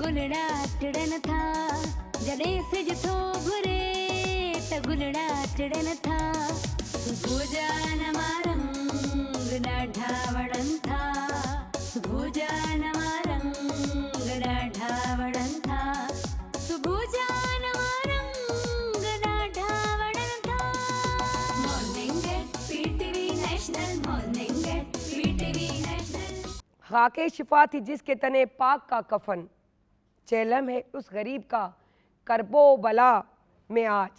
गुलड़ा टिड़न था, जॾहिं सिज थो घुरे त गुलड़ा टिड़न था। सुबुह जा नवां रंग ॾाढा वणनि था, सुबुह जा नवां रंग ॾाढा वणनि था, सुबुह जा नवां रंग ॾाढा वणनि था। Morning at PTV National, morning at PTV National. खाके शिफा थी जिसके तने पाक का कफन, चेलम है उस गरीब का करबो बला में आज।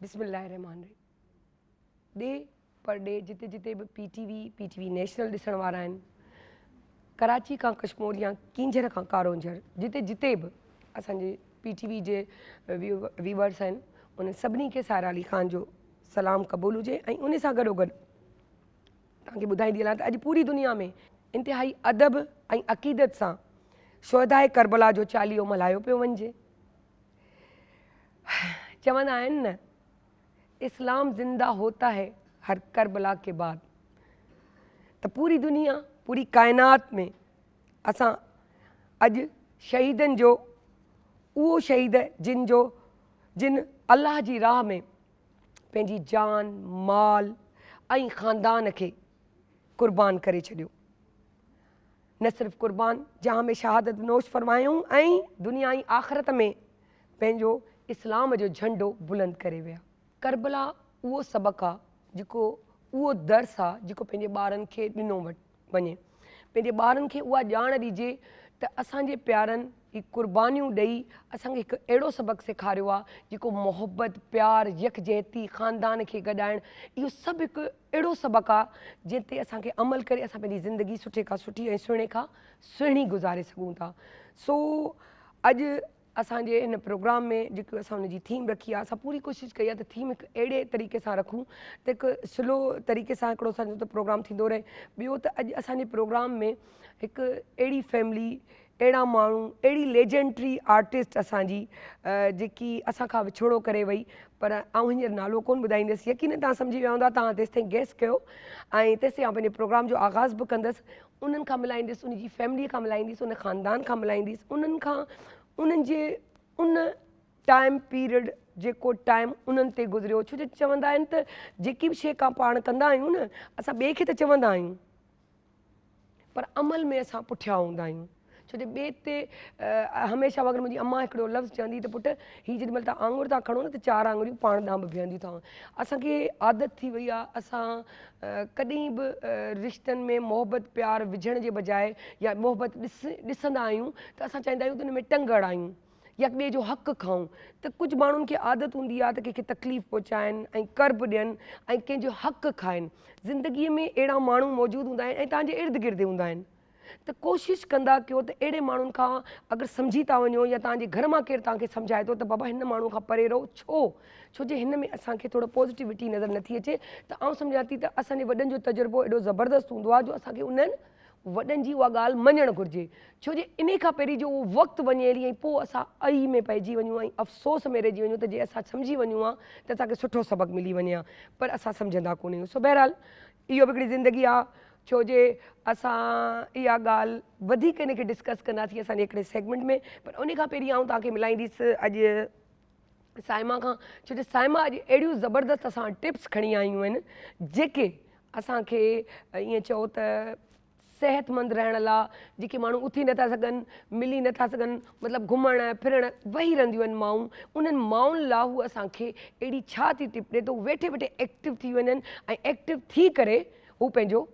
बिस्मिल्लाहिर्रहमानिर्रहीम। डे पर डे जिते जिते भी पीटीवी नेशनल ॾिसण वारा आहिनि, कराची का कश्मीर या किंजर का कारोंजर, जिते जिते भी असांजे पीटीवी जे व्यूवर्स आहिनि, उन सभिनी खे सारा अली ख़ान जो सलाम क़बूल हुजे। ऐं उन सां गॾोगॾु तव्हांखे ॿुधाईंदी हलां त अॼु पूरी दुनिया में इंतिहाई अदब ऐं अक़ीदत सां शुहदाए करबला जो चालीहो मल्हायो पियो वञिजे। चवंदा आहिनि न, इस्लाम ज़िंदा होता है हर करबला के बाद। तो पूरी दुनिया, पूरी कायनात में असां अॼु शहीदनि जो, उहो शहीद जिन अल्लाह जी राह में पंहिंजी जान, माल ऐं ख़ानदान खे कुर्बान करे छॾियो। न सिर्फ़ु कुर्बान, जहां में शहादत नोश फरमायूं ऐं दुनिया ऐं आख़िरत में पंहिंजो इस्लाम जो झंडो बुलंद करे विया। करबला उहो सबक़ु आहे, जेको उहो दर्स आहे जेको पंहिंजे ॿारनि खे ॾिनो वञे, पंहिंजे ॿारनि खे उहा ॼाण ॾिजे त असांजे प्यारनि ही कुर्बानियूं ॾेई असांखे हिकु अहिड़ो सबक़ु सेखारियो आहे जेको मोहबत, प्यार, यकजहती, ख़ानदान खे गॾाइणु, इहो सभु हिकु अहिड़ो सबक़ु आहे जंहिं ते असांखे अमल करे असां पंहिंजी ज़िंदगी सुठे खां सुठी ऐं सुहिणे खां सुहिणी गुज़ारे सघूं था। सो अॼु असांजे हिन प्रोग्राम में जेको असां हुनजी थीम रखी आहे, असां पूरी कोशिशि कई आहे त थीम हिकु अहिड़े तरीक़े सां रखूं त हिकु स्लो तरीक़े सां हिकिड़ो असांजो त प्रोग्राम थींदो रहे। ॿियो त अॼु असांजे प्रोग्राम में हिकु अहिड़ी फैमिली, अहिड़ा माण्हू, अहिड़ी लेजेंडरी आर्टिस्ट असांजी जेकी असां खां विछोड़ो करे वई, पर आउं हींअर नालो कोन ॿुधाईंदसि, यकीन तव्हां सम्झी विया हूंदा, तव्हां तेसि ताईं गैस कयो ऐं तेसि ताईं पंहिंजे प्रोग्राम जो आगाज़ बि कंदसि। उन्हनि खां मिलाईंदसि, उनजी फैमिलीअ खां मिलाईंदसि, उन ख़ानदान खां मिलाईंदसि, उन्हनि खां उन्हनि जे उन टाइम पीरियड जेको टाइम उन्हनि ते गुज़रियो। छो जो चवंदा आहिनि त जेकी बि शइ का पाण कंदा आहियूं न, असां ॿिए खे त चवंदा आहियूं पर अमल में असां पुठियां हूंदा आहियूं। छो जो ॿिए ते हमेशह अगरि मुंहिंजी अम्मा हिकिड़ो लफ़्ज़ चवंदी त पुटु हीअ जेॾीमहिल तव्हां आङुर था खणो न त 4 आङुरियूं पाण ॾांहुं बि बीहंदियूं अथव। असांखे आदत थी वई आहे, असां कॾहिं बि रिश्तनि में मोहबत प्यार विझण जे बजाए या मोहबत ॾिसंदा आहियूं त असां चाहींदा आहियूं त हुन में टंग अड़ायूं या ॿिए जो हक़ु खाऊं। त कुझु माण्हुनि खे आदत हूंदी आहे त कंहिंखे तकलीफ़ पहुचाइनि ऐं कर्ब ॾियनि ऐं कंहिंजो हक़ु खाइनि। ज़िंदगीअ में अहिड़ा माण्हू मौजूदु हूंदा आहिनि ऐं तव्हांजे इर्द गिर्द हूंदा आहिनि, त कोशिशि कंदा कयो त अहिड़े माण्हुनि खां अगरि सम्झी था वञो या तव्हांजे घर मां केरु तव्हांखे सम्झाए थो त बाबा हिन माण्हू खां परे रहो, छो जो हिन में असांखे थोरो पॉज़िटिविटी नज़र नथी अचे। त आउं सम्झां थी त असांजे वॾनि जो तजुर्बो एॾो ज़बरदस्तु हूंदो आहे जो असांखे उन्हनि वॾनि जी उहा ॻाल्हि मञणु घुरिजे। छो जो इन खां पहिरीं जो उहो वक़्तु वञे हली ऐं पोइ असां अई में पइजी वञूं ऐं अफ़सोस में रहिजी वञूं त जे असां सम्झी वञूं हा त असांखे सुठो सबक़ु मिली वञे हा, पर असां सम्झंदा कोन आहियूं। सो बहरहाल इहो बि हिकिड़ी ज़िंदगी आहे, छो जे असां इहा ॻाल्हि वधीक इन खे डिस्कस कंदासीं असांजे हिकिड़े सेगमेंट में। पर उन खां पहिरीं आउं तव्हांखे मिलाईंदसि अॼु साइमा खां, छो जो साइमा अॼु अहिड़ियूं ज़बरदस्त असां टिप्स खणी आयूं आहिनि जेके असांखे ईअं चओ त सेहतमंद रहण लाइ, जेके माण्हू उथी नथा सघनि, मिली नथा सघनि, मतिलबु घुमणु फिरणु वेही रहंदियूं आहिनि माऊं, उन्हनि माउनि लाइ हू असांखे अहिड़ी छा थी टिप ॾिए त वेठे वेठे एक्टिव थी वञनि ऐं एक्टिव थी करे हू पंहिंजो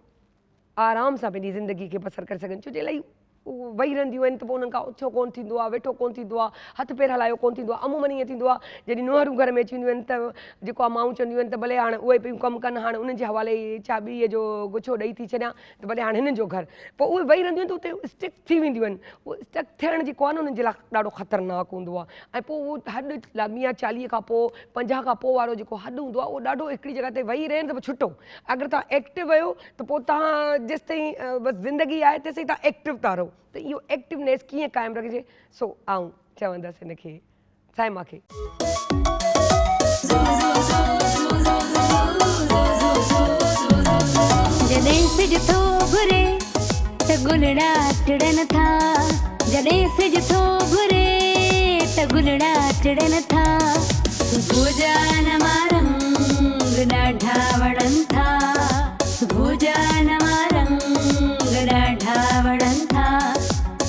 आराम सां पंहिंजी ज़िंदगी खे बसर करे सघनि। छो जो इलाही वेही रहंदियूं आहिनि त पोइ उन्हनि खां उथियो कोन थींदो आहे, वेठो कोन थींदो आहे, हथु पेर हलायो कोन थींदो आहे। अमूमन ईअं थींदो आहे जॾहिं नुंहरूं घर में अची वेंदियूं आहिनि त जेको आहे माऊं चवंदियूं आहिनि त भले हाणे उहे पियूं कमु कनि, हाणे उन्हनि जे हवाले चाॿीअ जो गुच्छो ॾेई थी छॾियां त भले हाणे हिननि जो घरु, पोइ उहे वेही रहंदियूं आहिनि त उते स्टिक थी वेंदियूं आहिनि। उहो स्टक थियणु जेको आहे न उन्हनि जे लाइ ॾाढो ख़तरनाक हूंदो आहे। ऐं पोइ उहो हॾु मियां 40 खां पोइ 50 खां पोइ वारो जेको हॾु हूंदो आहे उहो ॾाढो हिकिड़ी जॻह ते वेही रहे त पोइ छुटो। अगरि तव्हां एक्टिव आहियो त पोइ तव्हां जेसिताईं बसि ज़िंदगी आहे तेसिताईं तव्हां एक्टिव था रहो। त इहो एक्टिवनेस कीअं क़ाइमु रखिजे, सो आउं चवंदसि हिनखे साइमा खे। जॾहिं सिज थो घुरे त गुलड़ा टिड़न था जॾहिं सिज थो घुरे त गुलड़ा टिड़न था सुबुह जा नवां रंग ॾाढा वणनि था सुबुह जा नवां रंग ॾाढा वणनि था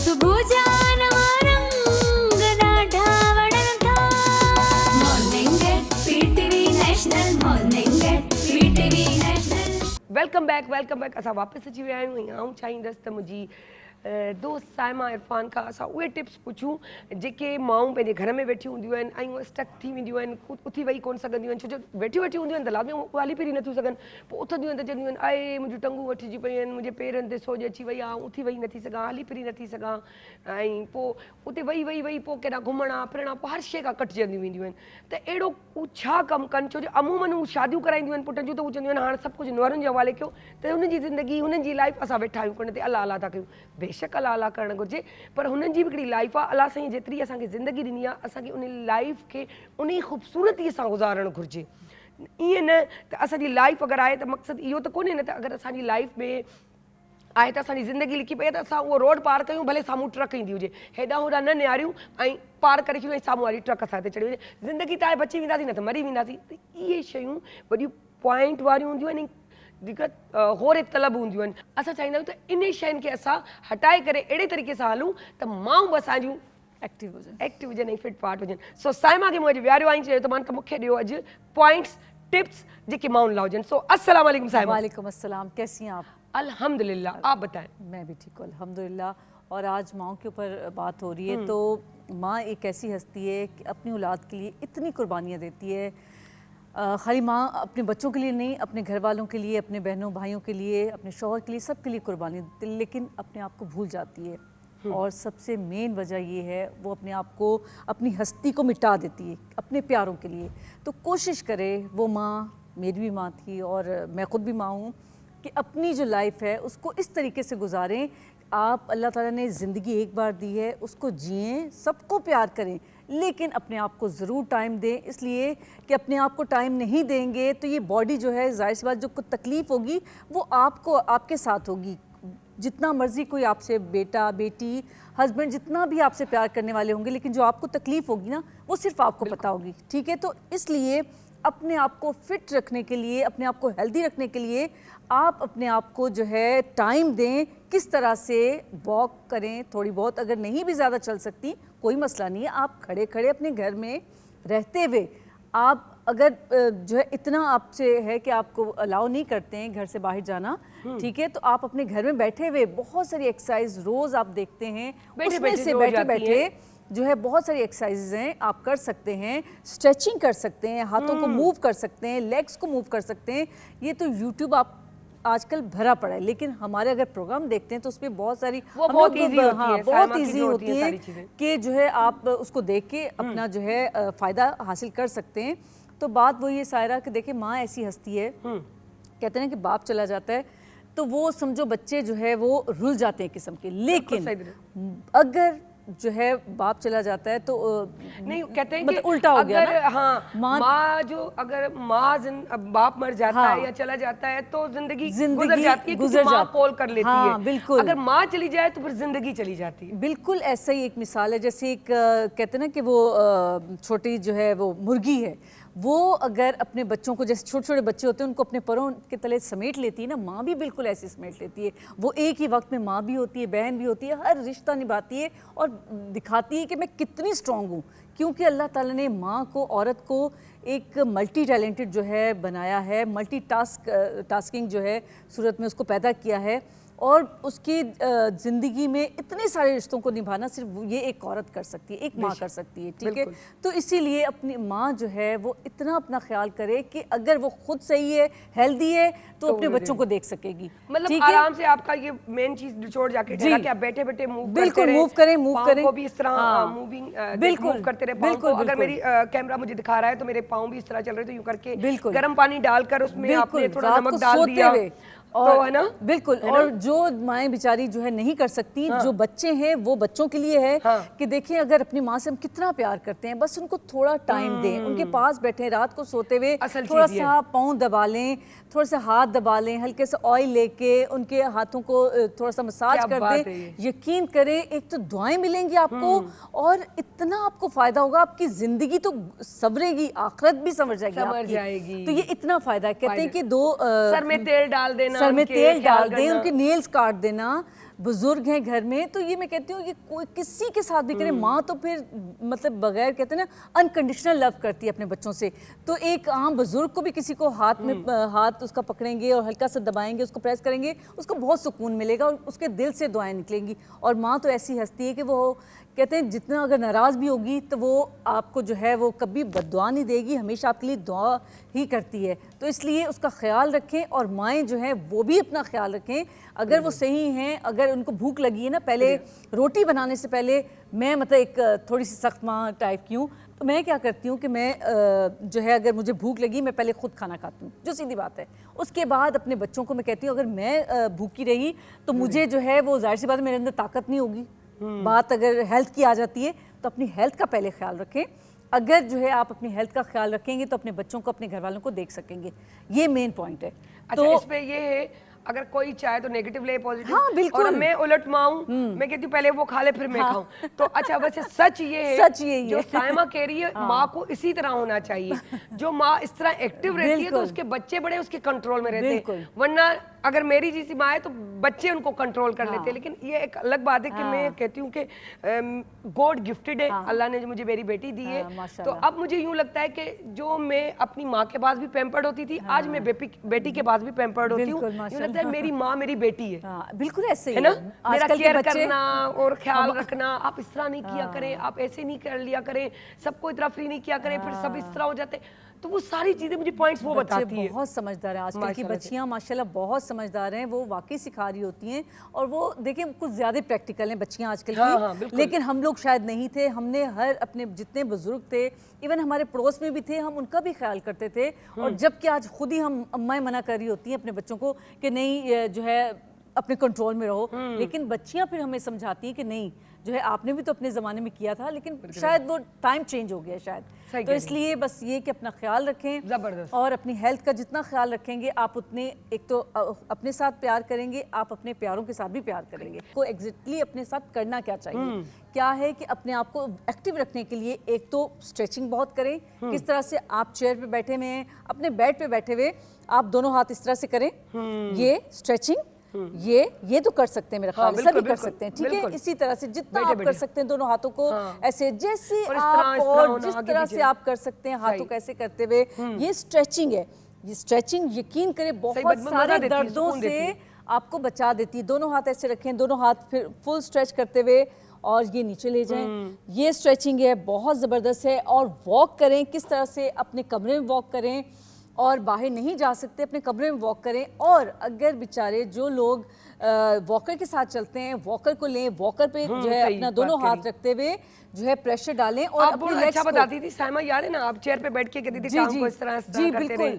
सुबुह जा नवां रंग ॾाढा वणनि था morning at PTV National morning at PTV National welcome back असां वापसि अची विया आहियूं ऐं आउं चाहींदसि त मुंहिंजी दोस्त साइमा इरफान खां असां उहे टिप्स पुछूं जेके माऊं पंहिंजे घर में वेठी हूंदियूं आहिनि ऐं उहे स्टक थी वेंदियूं आहिनि उथी वेही कोन सघंदियूं आहिनि छो जो वेठी हूंदियूं आहिनि त लाज़मी उहे हली फिरी नथियूं सघनि पोइ उथंदियूं आहिनि त चवंदियूं आहिनि आए मुंहिंजूं टंगूं वठिजी पियूं आहिनि मुंहिंजे पेरनि ते सोज अची वई आहे उथी वेही नथी सघां हली फिरी नथी सघां ऐं पोइ उते वेही पोइ केॾा घुमणा फिरणा पोइ हर शइ खां कटिजंदियूं वेंदियूं आहिनि त अहिड़ो उहे छा कमु कनि छो जो अमूमन हू शादियूं कराईंदियूं आहिनि पुटनि जूं त उहे चवंदियूं आहिनि हाणे सभु कुझु नुंहरुनि जे हवाले कयो त हुननि जी ज़िंदगी हुननि जी लाइफ असां वेठा आहियूं करण ते अलाह अलाह था कयूं बेशक अलाह अलाह करणु घुरिजे पर हुननि जी बि हिकिड़ी लाइफ आहे अलाह साईं जेतिरी असांखे ज़िंदगी ॾिनी आहे असांखे उन लाइफ खे उन ई ख़ूबसूरतीअ सां गुज़ारणु घुरिजे ईअं न त असांजी लाइफ अगरि आहे त मक़सदु इहो त कोन्हे न त अगरि असांजी लाइफ में आहे त असांजी ज़िंदगी लिखी पई आहे त असां उहो रोड पार कयूं भले साम्हूं ट्रक ईंदी हुजे हेॾां होॾां न निहारियूं ऐं पार करे छॾियूं ऐं साम्हूं वारी ट्रक असां ते चढ़ी वञे ज़िंदगी त आहे बची वेंदासीं न त मरी वेंदासीं त इहे शयूं वॾियूं पॉइंट वारियूं हूंदियूं आहिनि दिक़त होरे तलब हूंदियूं आहिनि असां चाहींदा आहियूं त इन शयुनि खे असां हटाए करे अहिड़े तरीक़े सां हलूं त माऊं बि असांजूं एक्टिव हुजनि ऐं फिट फाट हुजनि सो साइमा खे मूं अॼु विहारियो आई चयो त मां त मूंखे ॾियो अॼु पॉइंट्स टिप्स जेके माउनि लाइ हुजनि सो अस्सलाम वालेकुम साइमा वालेकुम अस्सलाम कैसी हैं आप अल्हम्दुलिल्लाह आप बताएं मैं भी ठीक हूँ अल्हम्दुलिल्लाह और आज माँ के ऊपर बात हो रही है तो माँ एक ऐसी हस्ती है कि अपनी औलाद के लिए इतनी कुर्बानियाँ देती है खाली माँ अपने बच्चों के लिए नहीं अपने घर वालों के लिए अपने बहनों भाइयों के लिए अपने शौहर के लिए सब के लिए कुर्बानी देती है लेकिन अपने आप को भूल जाती है और सबसे मेन वजह ये है वो अपने आप को अपनी हस्ती को मिटा देती है अपने प्यारों के लिए तो कोशिश करे वो माँ मेरी भी माँ थी और मैं ख़ुद भी माँ हूँ कि अपनी जो लाइफ है उसको इस तरीके से गुजारें आप अल्लाह ताला ने ज़िंदगी एक बार दी है उसको जिएं सबको प्यार करें लेकिन अपने आप को ज़रूर टाइम दें इसलिए कि अपने आप को टाइम नहीं देंगे तो ये बॉडी जो है जाहिर सी बात जो कुछ तकलीफ़ होगी वो आपको आपके साथ होगी जितना मर्ज़ी कोई आपसे बेटा बेटी हस्बैंड जितना भी आपसे प्यार करने वाले होंगे लेकिन जो आपको तकलीफ़ होगी ना वो सिर्फ आपको पता होगी ठीक है तो इसलिए अपने आप को फिट रखने के लिए अपने आप को हेल्दी रखने के लिए आप अपने आप को जो है टाइम दें किस तरह से वॉक करें थोड़ी बहुत अगर नहीं भी ज़्यादा चल सकती कोई मसला नहीं है आप खड़े खड़े अपने घर में रहते हुए आप अगर जो है इतना आपसे है कि आपको अलाउ नहीं करते हैं घर से बाहर जाना ठीक है तो आप अपने घर में बैठे हुए बहुत सारी एक्सरसाइज रोज़ आप देखते हैं उसमें से बैठे बैठे जो है बहुत सारी एक्सरसाइजेज हैं आप कर सकते हैं स्ट्रेचिंग कर सकते हैं हाथों को मूव कर सकते हैं लेग्स को मूव कर सकते हैं ये तो यूट्यूब आप आजकल भरा पड़ा है लेकिन हमारे अगर प्रोग्राम देखते हैं तो उसमें बहुत सारी बहुत ईजी होती है कि जो है आप उसको देख के अपना जो है फ़ायदा हासिल कर सकते हैं तो बात वही है सायरा कि देखिए माँ ऐसी हस्ती है कहते हैं कि बाप चला जाता है तो वो समझो बच्चे जो है वो रुल जाते हैं किस्म के लेकिन अगर जो है बाप चला जाता है तो नहीं कहते हैं मतलब उल्टा हो गया ना हाँ माँ जो अगर माँ बाप मर जाता है या चला जाता है तो जिंदगी गुजर जाती है क्योंकि माँ पोल कर लेती है बिल्कुल अगर माँ चली जाए तो फिर जिंदगी चली जाती है बिल्कुल ऐसा ही एक मिसाल है जैसे एक कहते हैं ना कि वो छोटी जो है वो मुर्गी है वो अगर अपने बच्चों को जैसे छोटे छोटे बच्चे होते हैं उनको अपने परों के तले समेट लेती है ना माँ भी बिल्कुल ऐसे समेट लेती है वो एक ही वक्त में माँ भी होती है बहन भी होती है हर रिश्ता निभाती है और दिखाती है कि मैं कितनी स्ट्रॉन्ग हूँ क्योंकि अल्लाह ताला ने माँ को औरत को एक मल्टी टैलेंटेड जो है बनाया है मल्टी टास्किंग जो है सूरत में उसको पैदा किया है और उसकी ज़िंदगी में इतने सारे रिश्तों को निभाना सिर्फ ये एक औरत कर सकती है एक माँ कर सकती है ठीक है तो इसीलिए अपनी माँ जो है वो इतना अपना ख्याल करे कि अगर वो खुद सही है हेल्दी है तो अपने बच्चों को देख सकेगी मतलब आराम से आपका ये मेन चीज निचोड़ जाके ठहरा कि आप बैठे बैठे बिल्कुल मूव करें को भी इस तरह मूविंग बिल्कुल करते रहे बिल्कुल अगर मेरी कैमरा मुझे दिखा रहा है तो मेरे पाँव भी इस तरह चल रहे तो यूं करके गर्म पानी डालकर उसमें आपने थोड़ा नमक डाल दिया और तो है ना, बिल्कुल। और जो माएँ बेचारी जो है नहीं कर सकती, जो बच्चे हैं वो बच्चों के लिए है कि देखिए अगर अपनी माँ से हम कितना प्यार करते हैं, बस उनको थोड़ा टाइम दें, उनके पास बैठे रात को सोते हुए थोड़ा सा पाँव दबा लें, थोड़ा सा हाथ दबा लें, हल्के से ऑयल लेके उनके हाथों को थोड़ा सा मसाज कर दें। यकीन करें एक तो दुआएं मिलेंगी आपको और इतना आपको फायदा होगा, आपकी जिंदगी तो संवरेगी, आखिरत भी संवर जाएगी। तो ये इतना फायदा है। कहते हैं कि सर में तेल डाल देना, सर में तेल डाल दें, उनके नेल्स काट देना, बुजुर्ग हैं घर में, तो ये मैं कहती हूँ कि कोई किसी के साथ भी करे, माँ तो फिर मतलब बगैर कहते हैं ना अनकंडीशनल लव करती है अपने बच्चों से। तो एक आम बुजुर्ग को भी किसी को हाथ में हाथ उसका पकड़ेंगे और हल्का सा दबाएंगे, उसको प्रेस करेंगे, उसको बहुत सुकून मिलेगा और उसके दिल से दुआएं निकलेंगी। और माँ तो ऐसी हस्ती है कि वो कहते हैं जितना अगर नाराज़ भी होगी तो वो आपको जो है वो कभी बद्दुआ नहीं देगी, हमेशा आपके लिए दुआ ही करती है। तो इसलिए उसका ख्याल रखें और माएँ जो हैं वो भी अपना ख्याल रखें। अगर वो सही हैं, अगर उनको भूख लगी है ना, पहले रोटी बनाने से पहले मैं मतलब एक थोड़ी सी सख्त माँ टाइप की हूँ, तो मैं क्या करती हूँ कि मैं जो है अगर मुझे भूख लगी मैं पहले खुद खाना खाती हूँ, जो सीधी बात है। उसके बाद अपने बच्चों को मैं कहती हूँ अगर मैं भूखी रही तो मुझे जो है वो जाहिर सी बात है मेरे अंदर ताकत नहीं होगी। बात अगर हेल्थ की आ जाती है तो अपनी हेल्थ का पहले ख्याल रखें। अगर जो है आप अपनी हेल्थ का ख्याल रखेंगे तो अपने बच्चों को, अपने घर वालों को देख सकेंगे। ये मेन पॉइंट है। अच्छा, तो इसमें ये है अगर कोई चाहे तो नेगेटिव ले, पॉजिटिव। हाँ, बिल्कुल। और मैं उलट माँ हूँ, मैं कहती हूँ पहले वो खा ले फिर मैं खाऊं। तो अच्छा वैसे सच ये है, सच यही जो है। साइमा कह रही है, माँ को इसी तरह होना चाहिए। जो माँ इस तरह एक्टिव रहती है तो उसके बच्चे बड़े उसके कंट्रोल में रहते हैं। वरना अगर मेरी जैसी माँ है तो बच्चे उनको कंट्रोल कर लेते हैं। लेकिन ये एक अलग बात है कि मैं कहती हूँ कि गॉड गिफ्टेड है, अल्लाह ने मुझे मेरी बेटी दी है। तो अब मुझे यूं लगता है कि जो मैं अपनी माँ के पास भी पैम्पर्ड होती थी, आज मैं बेटी के पास भी पैम्पर्ड होती हूँ। यूं लगता है मेरी माँ मेरी बेटी है। बिल्कुल ऐसे ही है ना, मेरा केयर करना और ख्याल रखना। आप इस तरह नहीं किया करें, आप ऐसे नहीं कर लिया करें, सबको इतना फ्री नहीं किया करें, फिर सब इस तरह हो जाते। तो वो सारी चीजें मुझे पॉइंट्स वो बताती है। बहुत समझदार है आजकल की बच्चियां, माशाल्लाह बहुत समझदार हैं, वो वाकई सिखा रही होती हैं। और वो देखिए कुछ ज्यादा प्रैक्टिकल हैं बच्चियां आजकल की। लेकिन हम लोग शायद नहीं थे, हमने हर अपने जितने बुजुर्ग थे, इवन हमारे पड़ोस में भी थे, हम उनका भी ख्याल करते थे। और जबकि आज खुद ही हम अम्माएं मना कर रही होती हैं अपने बच्चों को कि नहीं जो है अपने कंट्रोल में रहो, लेकिन बच्चियां फिर हमें समझाती हैं कि नहीं जो है आपने भी तो अपने ज़माने में किया था, लेकिन शायद वो टाइम चेंज हो गया शायद। तो इसलिए बस ये कि अपना ख्याल रखें जबरदस्त, और अपनी हेल्थ का जितना ख्याल रखेंगे आप उतने एक तो अपने साथ प्यार करेंगे, आप अपने प्यारों के साथ भी प्यार करेंगे। को एग्जैक्टली अपने साथ करना क्या चाहिए, क्या है कि अपने आप को एक्टिव रखने के लिए एक तो स्ट्रेचिंग बहुत करें। किस तरह से आप चेयर पे बैठे हुए हैं, अपने बेड पे बैठे हुए आप दोनों हाथ इस तरह से करें, ये स्ट्रेचिंग ये तो कर सकते हैं, मेरा ख्याल है सभी कर सकते हैं। ठीक है, इसी तरह से जितना आप कर सकते हैं दोनों हाथों को ऐसे जैसे आप और जिस तरह से आप कर सकते हैं हाथों कैसे करते हुए, ये स्ट्रेचिंग है। ये स्ट्रेचिंग यकीन करें बहुत सारे दर्दों से आपको बचा देती है। दोनों हाथ ऐसे रखें, दोनों हाथ फिर फुल स्ट्रेच करते हुए और ये नीचे ले जाएं। ये स्ट्रेचिंग है, बहुत ज़बरदस्त है। और वॉक करें, किस तरह से अपने कमरे में वॉक करें और बाहर नहीं जा सकते अपने कमरे में वॉक करें। और अगर बेचारे जो लोग वॉकर के साथ चलते हैं, वॉकर को लें, वॉकर पे जो है अपना दोनों हाथ रखते हुए जो है प्रेशर डालें। और अपने लेग्स को बताती थी साइमा, याद है ना आप चेयर पे बैठ के कहती थी टांग को इस तरह करते रहे,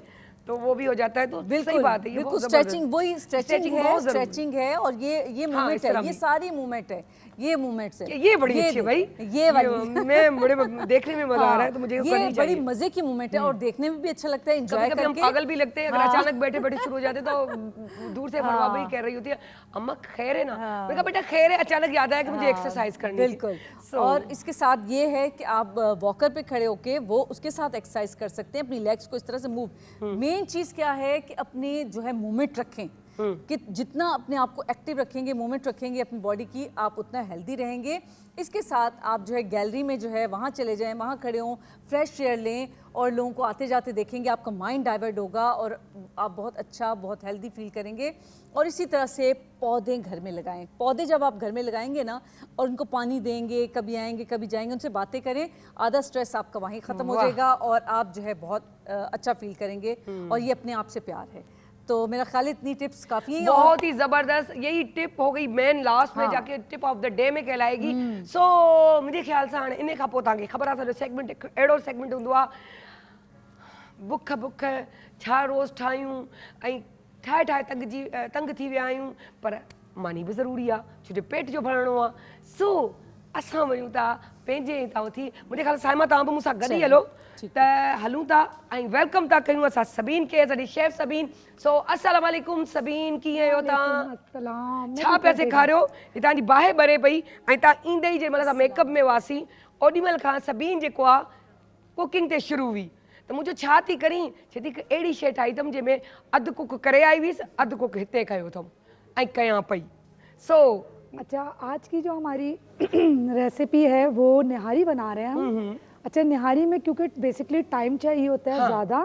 तो वो भी हो जाता है। तो सही बात है, ये बिल्कुल स्ट्रेचिंग, वही स्ट्रेचिंग है। और ये मूवमेंट है, ये सारी मूवमेंट है, ये मूवमेंट्स है। ये बड़ी अच्छी है भाई, ये वाली मैं बड़े देखने में मजा आ रहा है, तो मुझे ये करनी चाहिए। बड़ी मजे की मूवमेंट है और देखने में भी अच्छा लगता है, एंजॉय करके। हम पागल भी लगते हैं अगर अचानक बैठे बैठे शुरू हो जाते तो दूर से फरवा भी कह रही होती है, अम्मा खैर है ना, मैं कहा बेटा खैर है, अचानक याद आया कि मुझे एक्सरसाइज करनी है। बिल्कुल। और इसके साथ ये है कि आप वॉकर पे खड़े होके वो उसके साथ एक्सरसाइज कर सकते हैं, अपनी लेग्स को इस तरह से मूव। मेन चीज क्या है कि अपनी जो है मूवमेंट रखें, कि जितना अपने आप को एक्टिव रखेंगे, मूवमेंट रखेंगे अपनी बॉडी की, आप उतना हेल्दी रहेंगे। इसके साथ आप जो है गैलरी में जो है वहाँ चले जाएं, वहाँ खड़े हों, फ्रेश एयर लें और लोगों को आते जाते देखेंगे, आपका माइंड डाइवर्ट होगा और आप बहुत अच्छा, बहुत हेल्दी फील करेंगे। और इसी तरह से पौधे घर में लगाएं। पौधे जब आप घर में लगाएंगे ना और उनको पानी देंगे, कभी आएंगे कभी जाएंगे, उनसे बातें करें, आधा स्ट्रेस आपका वहीं ख़त्म हो जाएगा और आप जो है बहुत अच्छा फील करेंगे। और ये अपने आप से प्यार है। तो मेरा ख्याल इतनी टिप्स काफी है, बहुत ही जबरदस्त। यही टिप हो गई मेन लास्ट में जाके टिप ऑफ द डे में कहलाएगी। सो मुझे ख्याल से हाणे इन खां पोइ तव्हांखे ख़बर आहे सॼो सेगमेंट अहिड़ो सेगमेंट हूंदो आहे, बुख छा रोज़ ठाहियूं ऐं ठाहे ठाहे तंग थी विया आहियूं, पर मानी बि ज़रूरी आहे छो जो पेट जो भरणो आहे। सो असां वञूं था पंहिंजे हितां थी, मुंहिंजे ख़्याल साइमा तव्हां बि मूंसां गॾु ई हलो त हलूं था ऐं वेलकम था कयूं असां सबीन खे, असांजी शेफ सबीन। सो अस्सलाम वालेकुम सबीन, कीअं आहियो तव्हां? छा पिया सेखारियो? ही तव्हांजी बाहि ॿरे पई ऐं तव्हां ईंदे ई जंहिं महिल असां मेकअप में हुआसीं ओॾीमहिल खां सबीन जेको आहे कुकिंग ते शुरू हुई, त मुंहिंजो छा थी करी, चए थी हिकु अहिड़ी शइ ठाही अथमि जंहिंमें अधु कुक करे आई हुईसि, अधु कुक हिते कयो अथमि ऐं कयां पई। सो अच्छा, आज की जो हमारी रेसिपी है वो निहारी बना रहे हैं हम। अच्छा, निहारी में क्योंकि बेसिकली टाइम चाहिए होता है ज़्यादा,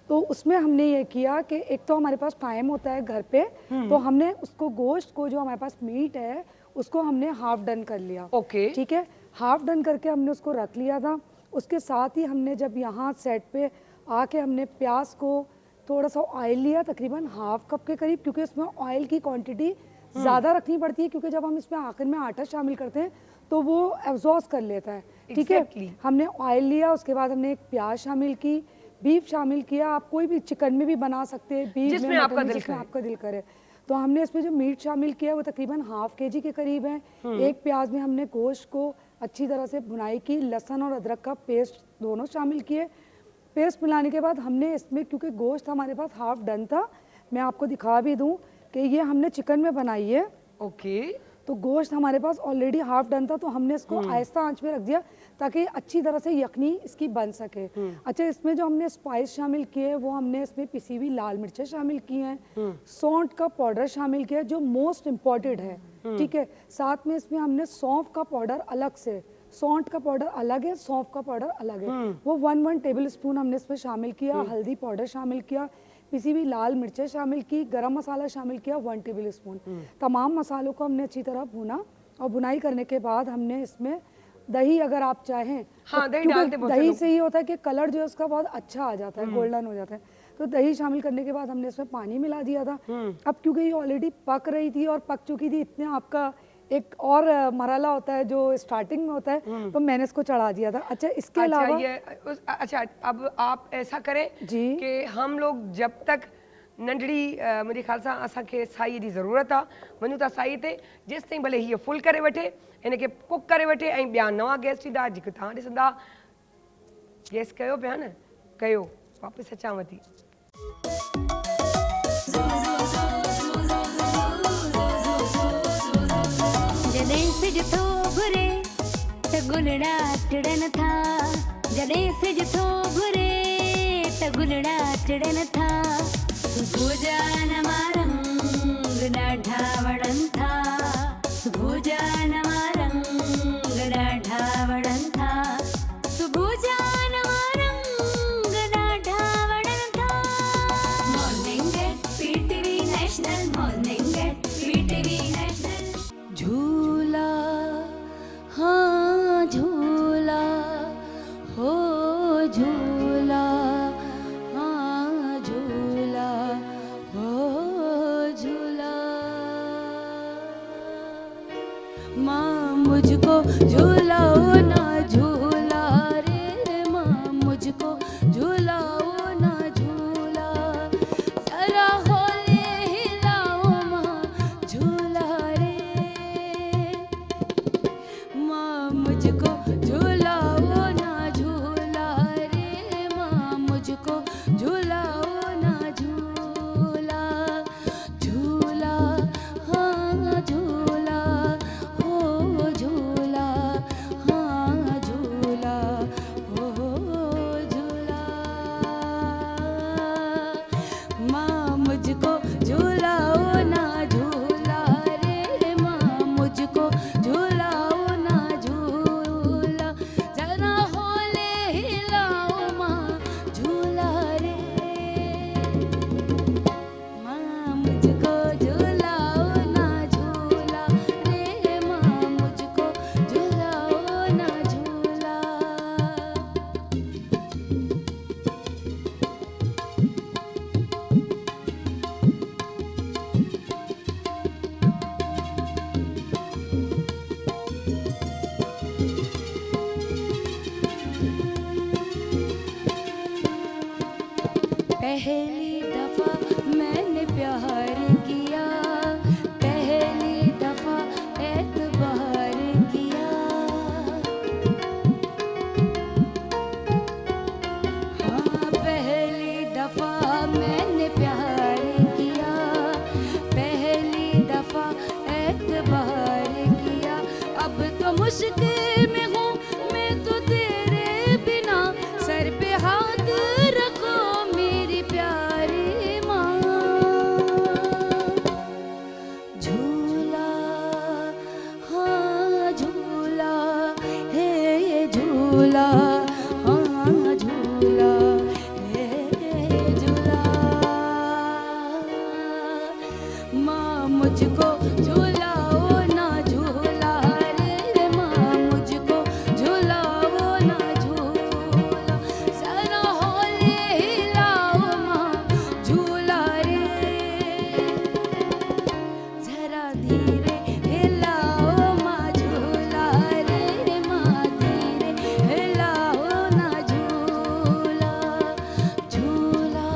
तो उसमें हमने ये किया कि एक तो हमारे पास टाइम होता है घर पे, तो हमने उसको गोश्त को जो हमारे पास मीट है उसको हमने हाफ डन कर लिया। ओके, ठीक है, हाफ डन करके हमने उसको रख लिया था। उसके साथ ही हमने जब यहाँ सेट पे आके हमने प्याज को थोड़ा सा ऑयल लिया, तकरीबन हाफ कप के करीब, क्योंकि उसमें ऑयल की क्वांटिटी ज़्यादा रखनी पड़ती है, क्योंकि जब हम इसमें आखिर में आटा शामिल करते हैं तो वो एब्जॉर्ब कर लेता है। ठीक है, हमने ऑयल लिया, उसके बाद हमने एक प्याज शामिल की, बीफ शामिल किया, आप कोई भी चिकन में भी बना सकते हैं, बीफ जिसमें में, आपका मटन में, दिल जिसमें करे। आपका दिल करे। तो हमने इसमें जो मीट शामिल किया वो तकरीबन हाफ केजी के करीब है। एक प्याज में हमने गोश्त को अच्छी तरह से भुनाई की, लहसुन और अदरक का पेस्ट दोनों शामिल किए। पेस्ट मिलाने के बाद हमने इसमें, क्योंकि गोश्त हमारे पास हाफ डन था, मैं आपको दिखा भी दूं कि ये हमने चिकन में बनाई है। ओके, तो गोश्त हमारे पास ऑलरेडी हाफ डन था, तो हमने इसको आहिस्ता आंच पे रख दिया ताकि अच्छी तरह से यखनी इसकी बन सके। अच्छा, इसमें जो हमने स्पाइस शामिल किए वो हमने इसमें पिसी हुई लाल मिर्चें शामिल की हैं, सौंठ का पाउडर शामिल किया जो मोस्ट इम्पॉर्टेंट है। ठीक है, साथ में इसमें हमने सौंफ का पाउडर अलग से, सौंठ का पाउडर अलग है, सौंफ का पाउडर अलग है, वो 1 टेबल स्पून हमने इसमें शामिल किया। हल्दी पाउडर शामिल किया, पिसी हुई लाल मिर्चें शामिल की, गरम मसाला शामिल किया 1 टेबल स्पून। तमाम मसालों को हमने अच्छी तरह भुना, और भुनाई करने के बाद हमने इसमें दही, अगर आप चाहें हाँ, तो, दही क्योंकि डालते बहुत से दही लोग। से ये होता है कि कलर जो है उसका बहुत अच्छा आ जाता है, गोल्डन हो जाता है। तो दही शामिल करने के बाद हमने इसमें पानी मिला दिया था। अब क्योंकि ये ऑलरेडी पक रही थी और पक चुकी थी, इतने आपका एक और मरहला होता है जो स्टार्टिंग में होता है, तो मैंने इसको चढ़ा दिया था। अच्छा, इसके अलावा अच्छा अब आप ऐसा करें जी कि हम लोग जब तक नंढड़ी मुंहिंजे ख़्याल सां असांखे साईअ जी ज़रूरत आहे, वञूं था साईअ ते, जेसि ताईं भले हीअ फुल करे वठे, हिनखे कुक करे वठे, ऐं ॿिया नवां गेस्ट ईंदा जेके तव्हां ॾिसंदा। गैस कयो पिया न, कयो, वापसि अचांव थी। जॾहिं सिज थो घुरे त गुलड़ा टिड़न था, जॾहिं सिज थो घुरे त गुलड़ा टिड़न था, सुबुह जा नवां रंग ॾाढा वणनि था, सुबुह जा नवां रंग ॾाढा वणनि था, सुबुह जा नवां रंग ॾाढा वणनि था। Morning at PTV National, morning at PTV National. झूला हाँ झूला हो झूला हाँ झूला हो झूला, माँ मुझको झूलाओ ना झूला रे, माँ मुझको झूलाओ ना झूला, जरा होले हिलाओ माँ झूला रे, माँ मुझको झूलाओ ना झूला रे, माँ मुझको झूलाओ ना झूला, झूला हाँ झूला हो झूला हाँ झूला हो झूला, माँ मुझको झूलाओ ना झूला रे, माँ मुझको झूलाओ ना झूला, जरा होले हिलाओ माँ झूला रे, माँ मुझको झूलाओ ना झूला रे, माँ मुझको झूलाओ ना झूला। पहली दफा मैंने प्यार किया, पहली दफा एतबार किया। हाँ पहली दफा मैंने प्यार किया, पहली दफा एतबार किया। अब तो मुश्किल में हूँ मैं तो तेरे बिना, सर पे हाथ रखो मेरी प्यारी माँ। झूला हाँ झूला है ये झूला, हाँ झूला है ये झूला। माँ मुझको झूलाओ ना झूला रे, माँ मुझको झूलाओ ना झूला। जरा हौले हिलाओ माँ झूला रे, जरा धीरे हिलाओ माँ झूला रे, माँ धीरे हिलाओ ना झूला। झूला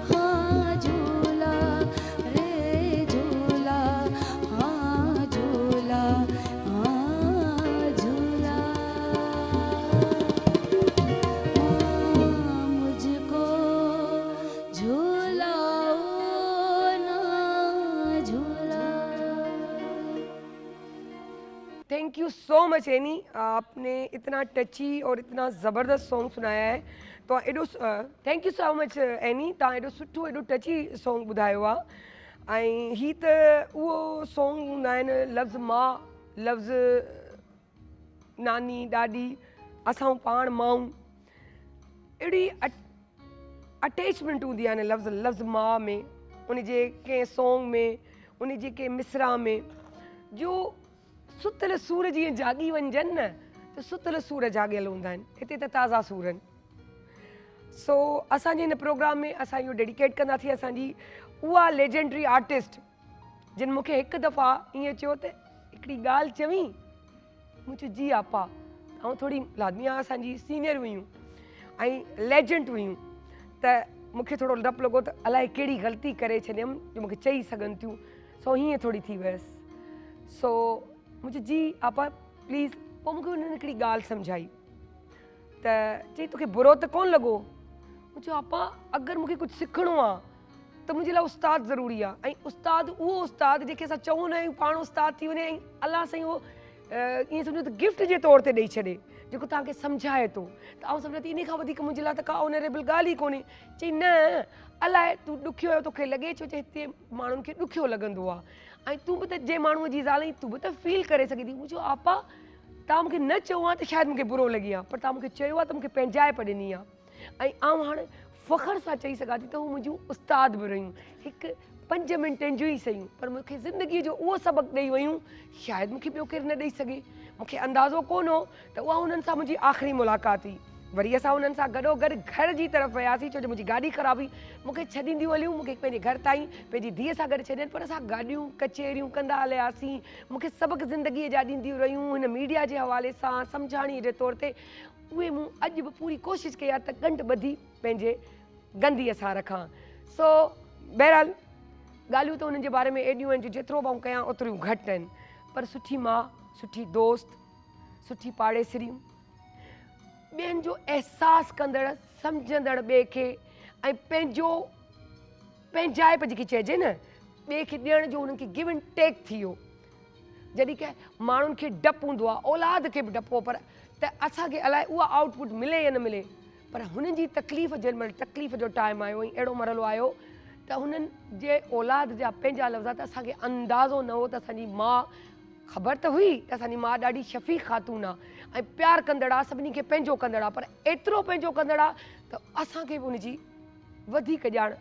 हाँ झूला रे झूला, हाँ झूला हाँ झूला। माँ मुझको झूलाओ ना झूला। Thank you so much any, आपने इतना टची और इतना ज़बरदस्त सॉन्ग सुनाया है। तो एॾो thank you so much any, तव्हां एॾो सुठो एॾो टची सॉन्ग ॿुधायो आहे। ऐं ही त उहो सॉन्ग हूंदा आहिनि, लफ़्ज़ माउ, लफ़्ज़ नानी ॾाॾी, असां पाण माऊं, अहिड़ी अटैचमेंट हूंदी आहे न लफ़्ज़ माउ में, उन जे कंहिं सॉन्ग में, उन जे कंहिं मिसरा में, जो सुतल सूर जीअं जाॻी वञजनि न त सुतल सूर जाॻियल हूंदा आहिनि। हिते त ताज़ा सूर आहिनि। सो असांजे हिन प्रोग्राम में असां इहो डेडिकेट कंदासीं असांजी उहा लेजेंडरी आर्टिस्ट जिन मूंखे हिकु दफ़ा ईअं चयो त हिकिड़ी ॻाल्हि चवीं, मूं चयो जी आपा। ऐं थोरी लादमिया असांजी सीनियर हुयूं ऐं लेजेंड हुयूं, त मूंखे थोरो डपु लॻो त अलाए कहिड़ी ग़लती करे छॾियमि जो मूंखे चई सघनि थियूं। सो हीअं थोरी थी वियसि। सो मुंहिंजी जी आपा प्लीज़। पोइ मूंखे हुननि हिकिड़ी ॻाल्हि सम्झाई त चई तोखे बुरो त कोन लॻो? मूं चयो आपा अगरि मूंखे कुझु सिखणो आहे त मुंहिंजे लाइ उस्तादु ज़रूरी आहे। ऐं उस्तादु उहो उस्तादु जेके असां चवंदा आहियूं पाण उस्तादु थी वञे, ऐं अलाह साईं उहो ईअं सम्झो त गिफ्ट जे तौर ते ॾेई छॾे, जेको तव्हांखे सम्झाए थो। त आउं सम्झां थी इन खां वधीक मुंहिंजे लाइ त का ऑनरेबल ॻाल्हि ई कोन्हे। चई न अलाए तूं ॾुखियो आहियो तोखे लॻे छो, चई हिते माण्हुनि खे ॾुखियो लॻंदो आहे, ऐं तूं बि त जे माण्हूअ जी ज़ाल आहीं तूं बि त फील करे सघे थी। मुंहिंजो आपा तव्हां मूंखे न चयो आहे त शायदि मूंखे बुरो लॻी आहे, पर तव्हां मूंखे चयो आहे त मूंखे पंहिंजाइप ॾिनी आहे। ऐं आउं हाणे फ़ख़्र सां चई सघां थी त हू मुंहिंजूं उस्ताद बि रहियूं, हिकु 5 मिंटनि जूं ई सयूं, पर मूंखे ज़िंदगीअ जो उहो सबक़ु ॾेई वियूं शायदि मूंखे ॿियो केरु न ॾेई सघे। मूंखे अंदाज़ो कोन हो त उहा उन्हनि सां मुंहिंजी आख़िरी मुलाक़ात हुई। वरी असां उन्हनि सां गॾोगॾु घर जी तरफ़ वियासीं, छो जो मुंहिंजी गाॾी ख़राबु हुई। मूंखे छॾींदियूं हलियूं, मूंखे पंहिंजे घर ताईं पंहिंजी धीअ सां गॾु छॾनि, पर असां गाॾियूं कचेरियूं कंदा हलियासीं। मूंखे सबक़ु ज़िंदगीअ जा ॾींदियूं रहियूं हिन मीडिया जे हवाले सां, सम्झाणीअ जे तौर ते। उहे मूं अॼु बि पूरी कोशिशि कई आहे त ॻंढि ॿधी पंहिंजे गंदीअ सां रखां। सो बहरहाल ॻाल्हियूं त उन्हनि जे बारे में एॾियूं आहिनि जो जेतिरो मां कयां ओतिरियूं घटि आहिनि, पर सुठी माउ, सुठी दोस्त, सुठी पाड़ेसरियूं, ॿियनि जो अहसासु कंदड़, सम्झंदड़ ॿिए खे, ऐं पंहिंजो पंहिंजाइप जेकी चइजे न, ॿिए खे ॾियण जो उन्हनि खे गिव एंड टेक थी वियो। जॾहिं की माण्हुनि खे डपु हूंदो आहे, औलाद खे बि डपु हो, पर त असांखे अलाए उहा आउटपुट मिले या न मिले। पर हुननि जी तकलीफ़ जेॾीमहिल तकलीफ़ जो टाइम आयो ऐं अहिड़ो मरहलो आयो त हुननि जे औलाद जा पंहिंजा लफ़्ज़ त असांखे अंदाज़ो न हो त असांजी माउ, ख़बर त हुई त असांजी माउ ॾाढी शफ़ीक़ ख़ातून आहे ऐं प्यारु कंदड़ आहे, सभिनी खे पंहिंजो कंदड़ आहे, पर एतिरो पंहिंजो कंदड़ आहे त असांखे बि हुनजी वधीक ॼाण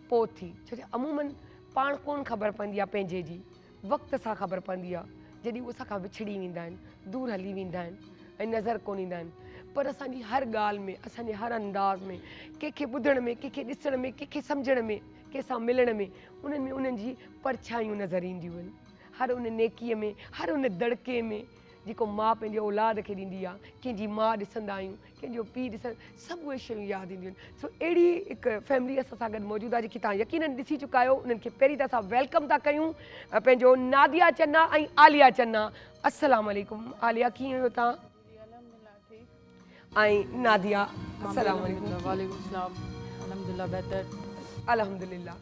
पोइ थी। छो जो अमूमन पाण कोन ख़बर पवंदी आहे पंहिंजे जी, वक़्त सां ख़बर पवंदी आहे, जॾहिं उहे असांखां विछड़ी वेंदा आहिनि, दूरि हली वेंदा आहिनि ऐं नज़र कोन ईंदा आहिनि। पर असांजी हर ॻाल्हि में, असांजे हर अंदाज़ में, कंहिंखे ॿुधण में, कंहिंखे ॾिसण में, कंहिंखे सम्झण में, कंहिंसां मिलण में, उन्हनि में उन्हनि जी परछाइयूं नज़र ईंदियूं आहिनि। हर उन नेकीअ में, हर उन दड़के में, जेको माउ पंहिंजे औलाद खे ॾींदी आहे, कंहिंजी माउ ॾिसंदा आहियूं, कंहिंजो पीउ ॾिसंदा, सभु उहे शयूं यादि ईंदियूं आहिनि। सो अहिड़ी हिकु फैमिली असां सां गॾु मौजूदु आहे जेकी तव्हां यकीनन ॾिसी चुका आहियो। उन्हनि खे पहिरीं त असां वेलकम था कयूं, पंहिंजो नादिया चन्ना ऐं आलिया चन्ना। अस्सलाम वालेकुम। आलिया कीअं आहियो तव्हां? ऐं नादिया अस्सलाम वालेकुम। वालेकुम सलाम। अल्हम्दुलिल्लाह बेहतर। अल्हम्दुलिल्लाह।